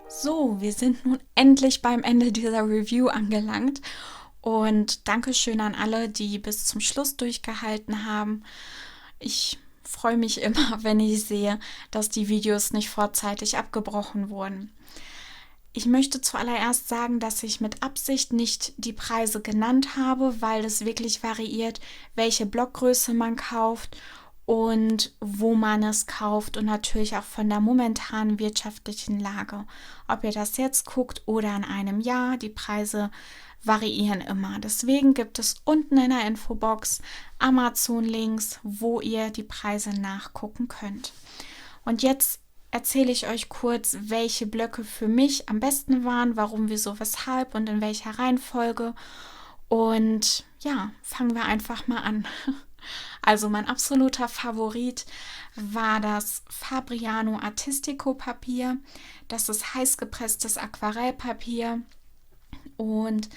So, wir sind nun endlich beim Ende dieser Review angelangt und Dankeschön an alle, die bis zum Schluss durchgehalten haben. Ich freue mich immer, wenn ich sehe, dass die Videos nicht vorzeitig abgebrochen wurden. Ich möchte zuallererst sagen, dass ich mit Absicht nicht die Preise genannt habe, weil es wirklich variiert, welche Blockgröße man kauft und wo man es kauft und natürlich auch von der momentanen wirtschaftlichen Lage. Ob ihr das jetzt guckt oder in einem Jahr, die Preise variieren immer. Deswegen gibt es unten in der Infobox Amazon-Links, wo ihr die Preise nachgucken könnt. Und jetzt erzähle ich euch kurz, welche Blöcke für mich am besten waren, warum, wieso, weshalb und in welcher Reihenfolge. Und ja, fangen wir einfach mal an. Also mein absoluter Favorit war das Fabriano Artistico Papier. Das ist heißgepresstes Aquarellpapier. Und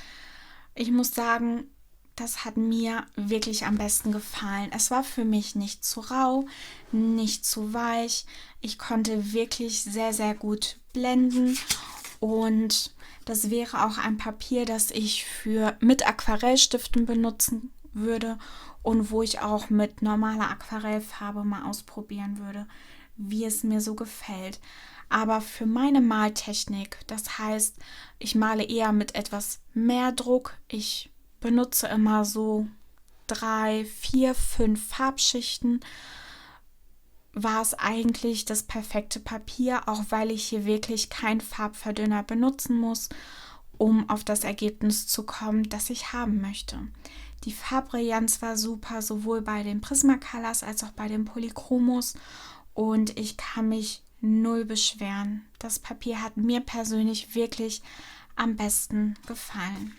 ich muss sagen, das hat mir wirklich am besten gefallen. Es war für mich nicht zu rau, nicht zu weich. Ich konnte wirklich sehr, sehr gut blenden. Und das wäre auch ein Papier, das ich mit Aquarellstiften benutzen würde und wo ich auch mit normaler Aquarellfarbe mal ausprobieren würde, wie es mir so gefällt. Aber für meine Maltechnik, das heißt, ich male eher mit etwas mehr Druck. Ich benutze immer so 3, 4, 5 Farbschichten. War es eigentlich das perfekte Papier, auch weil ich hier wirklich keinen Farbverdünner benutzen muss, um auf das Ergebnis zu kommen, das ich haben möchte. Die Farbbrillanz war super, sowohl bei den Prismacolors als auch bei den Polychromos, und ich kann mich null beschweren. Das Papier hat mir persönlich wirklich am besten gefallen.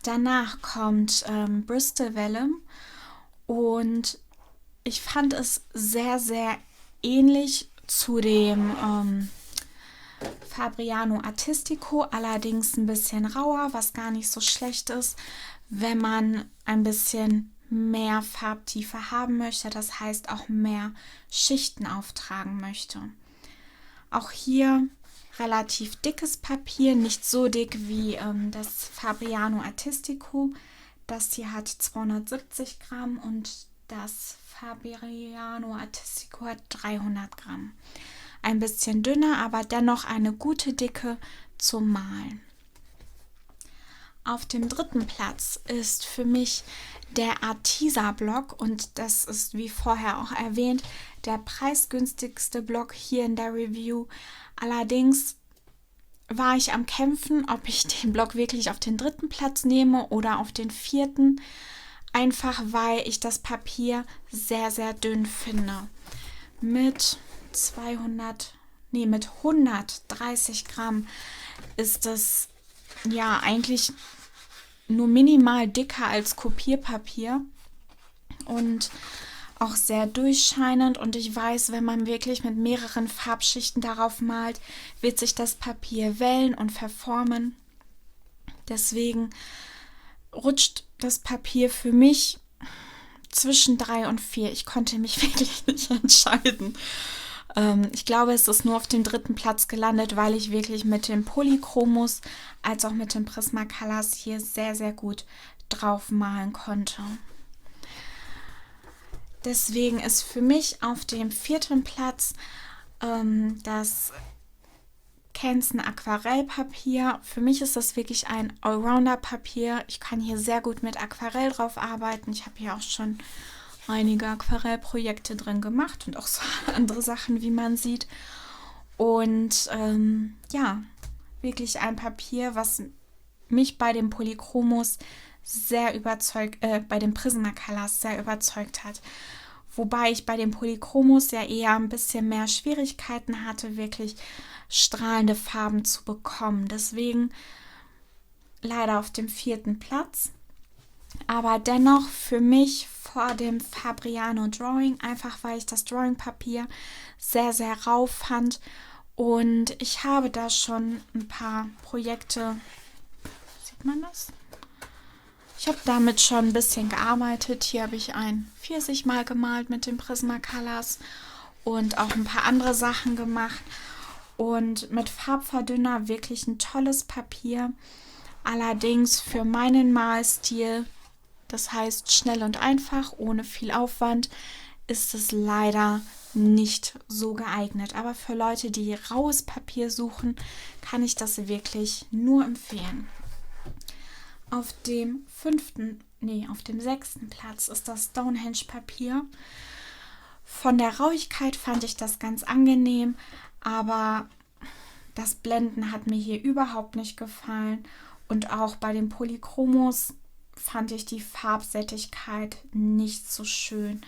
Danach kommt Bristol Vellum und ich fand es sehr, sehr ähnlich zu dem Fabriano Artistico, allerdings ein bisschen rauer, was gar nicht so schlecht ist, wenn man ein bisschen mehr Farbtiefe haben möchte, das heißt auch mehr Schichten auftragen möchte. Auch hier relativ dickes Papier, nicht so dick wie das Fabriano Artistico. Das hier hat 270 Gramm und das Fabriano Artistico hat 300 Gramm. Ein bisschen dünner, aber dennoch eine gute Dicke zum Malen. Auf dem dritten Platz ist für mich der Artisa Block und das ist, wie vorher auch erwähnt, der preisgünstigste Block hier in der Review. Allerdings war ich am Kämpfen, ob ich den Block wirklich auf den dritten Platz nehme oder auf den vierten, einfach weil ich das Papier sehr, sehr dünn finde. Mit 130 Gramm ist es ja eigentlich nur minimal dicker als Kopierpapier und auch sehr durchscheinend, und ich weiß, wenn man wirklich mit mehreren Farbschichten darauf malt, wird sich das Papier wellen und verformen. Deswegen rutscht das Papier für mich zwischen 3 und 4. Ich konnte mich wirklich nicht entscheiden. Ich glaube, es ist nur auf dem dritten Platz gelandet, weil ich wirklich mit den Polychromos als auch mit den Prismacolors hier sehr, sehr gut drauf malen konnte. Deswegen ist für mich auf dem vierten Platz das Canson Aquarellpapier. Für mich ist das wirklich ein Allrounder-Papier. Ich kann hier sehr gut mit Aquarell drauf arbeiten. Ich habe hier auch schon einige Aquarellprojekte drin gemacht und auch so andere Sachen, wie man sieht. Und ja, wirklich ein Papier, was mich bei den Polychromos sehr überzeugt, bei den Prismacolors sehr überzeugt hat. Wobei ich bei den Polychromos ja eher ein bisschen mehr Schwierigkeiten hatte, wirklich strahlende Farben zu bekommen. Deswegen leider auf dem vierten Platz. Aber dennoch für mich vor dem Fabriano Drawing, einfach weil ich das Drawing-Papier sehr, sehr rau fand. Und ich habe da schon ein paar Projekte, sieht man das? Ich habe damit schon ein bisschen gearbeitet. Hier habe ich ein Pfirsich mal gemalt mit den Prismacolors und auch ein paar andere Sachen gemacht. und mit Farbverdünner wirklich ein tolles Papier. Allerdings für meinen Malstil, das heißt schnell und einfach, ohne viel Aufwand, ist es leider nicht so geeignet. Aber für Leute, die raues Papier suchen, kann ich das wirklich nur empfehlen. Auf dem sechsten Platz ist das Stonehenge-Papier. Von der Rauigkeit fand ich das ganz angenehm, aber das Blenden hat mir hier überhaupt nicht gefallen. Und auch bei den Polychromos fand ich die Farbsättigkeit nicht so schön.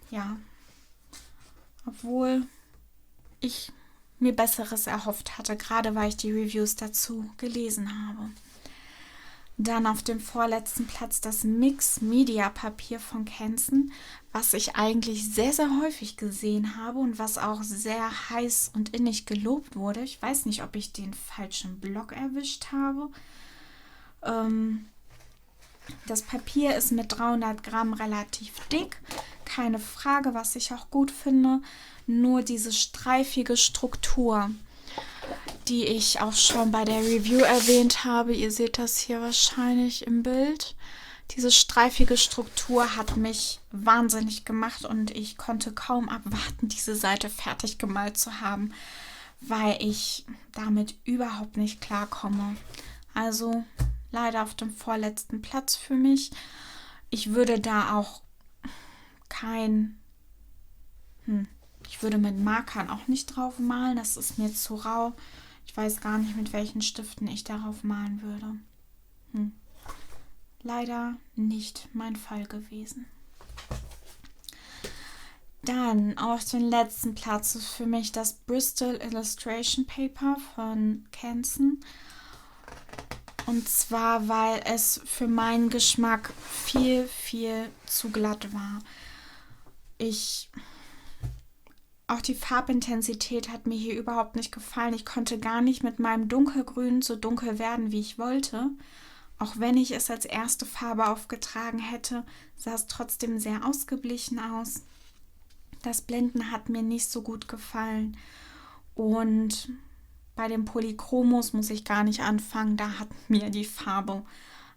Ja, obwohl ich mir Besseres erhofft hatte, gerade weil ich die Reviews dazu gelesen habe. Dann auf dem vorletzten Platz das Mix Media Papier von Canson, was ich eigentlich sehr, sehr häufig gesehen habe und was auch sehr heiß und innig gelobt wurde. Ich weiß nicht, ob ich den falschen Blog erwischt habe. Das Papier ist mit 300 Gramm relativ dick, keine Frage, was ich auch gut finde. Nur diese streifige Struktur, die ich auch schon bei der Review erwähnt habe. Ihr seht das hier wahrscheinlich im Bild. Diese streifige Struktur hat mich wahnsinnig gemacht und ich konnte kaum abwarten, diese Seite fertig gemalt zu haben, weil ich damit überhaupt nicht klarkomme. Also leider auf dem vorletzten Platz für mich. Ich würde da auch ich würde mit Markern auch nicht drauf malen, das ist mir zu rau. Ich weiß gar nicht, mit welchen Stiften ich darauf malen würde. Leider nicht mein Fall gewesen. Dann auf den letzten Platz ist für mich das Bristol Illustration Paper von Canson. Und zwar, weil es für meinen Geschmack viel, viel zu glatt war. Auch die Farbintensität hat mir hier überhaupt nicht gefallen. Ich konnte gar nicht mit meinem Dunkelgrün so dunkel werden, wie ich wollte. Auch wenn ich es als erste Farbe aufgetragen hätte, sah es trotzdem sehr ausgeglichen aus. Das Blenden hat mir nicht so gut gefallen. Und bei den Polychromos muss ich gar nicht anfangen. Da hat mir die Farbe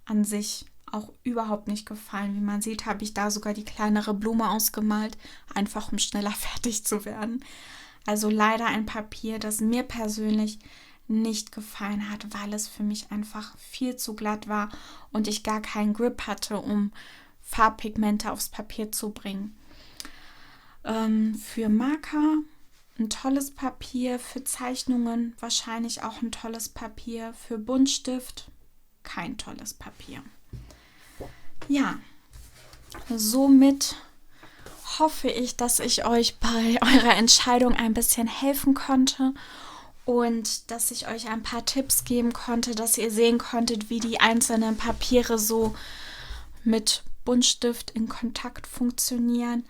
an sich auch überhaupt nicht gefallen. Wie man sieht, habe ich da sogar die kleinere Blume ausgemalt, einfach um schneller fertig zu werden. Also leider ein Papier, das mir persönlich nicht gefallen hat, weil es für mich einfach viel zu glatt war und ich gar keinen Grip hatte, um Farbpigmente aufs Papier zu bringen. Für Marker ein tolles Papier, für Zeichnungen wahrscheinlich auch ein tolles Papier, für Buntstift kein tolles Papier. Ja, somit hoffe ich, dass ich euch bei eurer Entscheidung ein bisschen helfen konnte und dass ich euch ein paar Tipps geben konnte, dass ihr sehen konntet, wie die einzelnen Papiere so mit Buntstift in Kontakt funktionieren.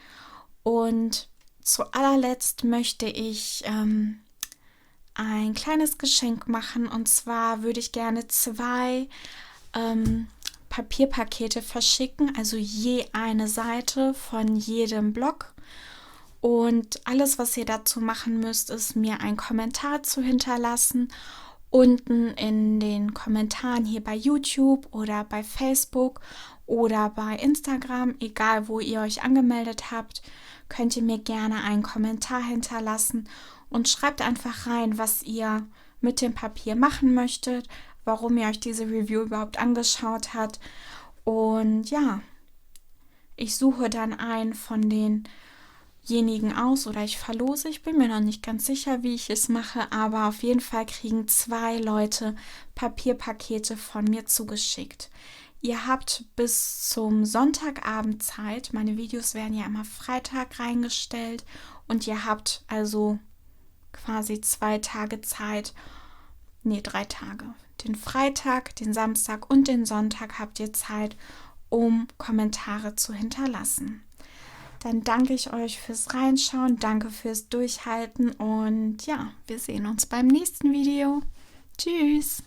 Und zu allerletzt möchte ich ein kleines Geschenk machen, und zwar würde ich gerne 2 Papierpakete verschicken, also je eine Seite von jedem Blog. Und alles, was ihr dazu machen müsst, ist mir einen Kommentar zu hinterlassen. Unten in den Kommentaren hier bei YouTube oder bei Facebook oder bei Instagram, egal wo ihr euch angemeldet habt, könnt ihr mir gerne einen Kommentar hinterlassen und schreibt einfach rein, was ihr mit dem Papier machen möchtet, warum ihr euch diese Review überhaupt angeschaut habt. Und ja, ich suche dann einen von denjenigen aus oder ich verlose. Ich bin mir noch nicht ganz sicher, wie ich es mache, aber auf jeden Fall kriegen 2 Leute Papierpakete von mir zugeschickt. Ihr habt bis zum Sonntagabend Zeit. Meine Videos werden ja immer Freitag reingestellt und ihr habt also quasi 2 Tage Zeit. 3 Tage. Den Freitag, den Samstag und den Sonntag habt ihr Zeit, um Kommentare zu hinterlassen. Dann danke ich euch fürs Reinschauen, danke fürs Durchhalten und ja, wir sehen uns beim nächsten Video. Tschüss!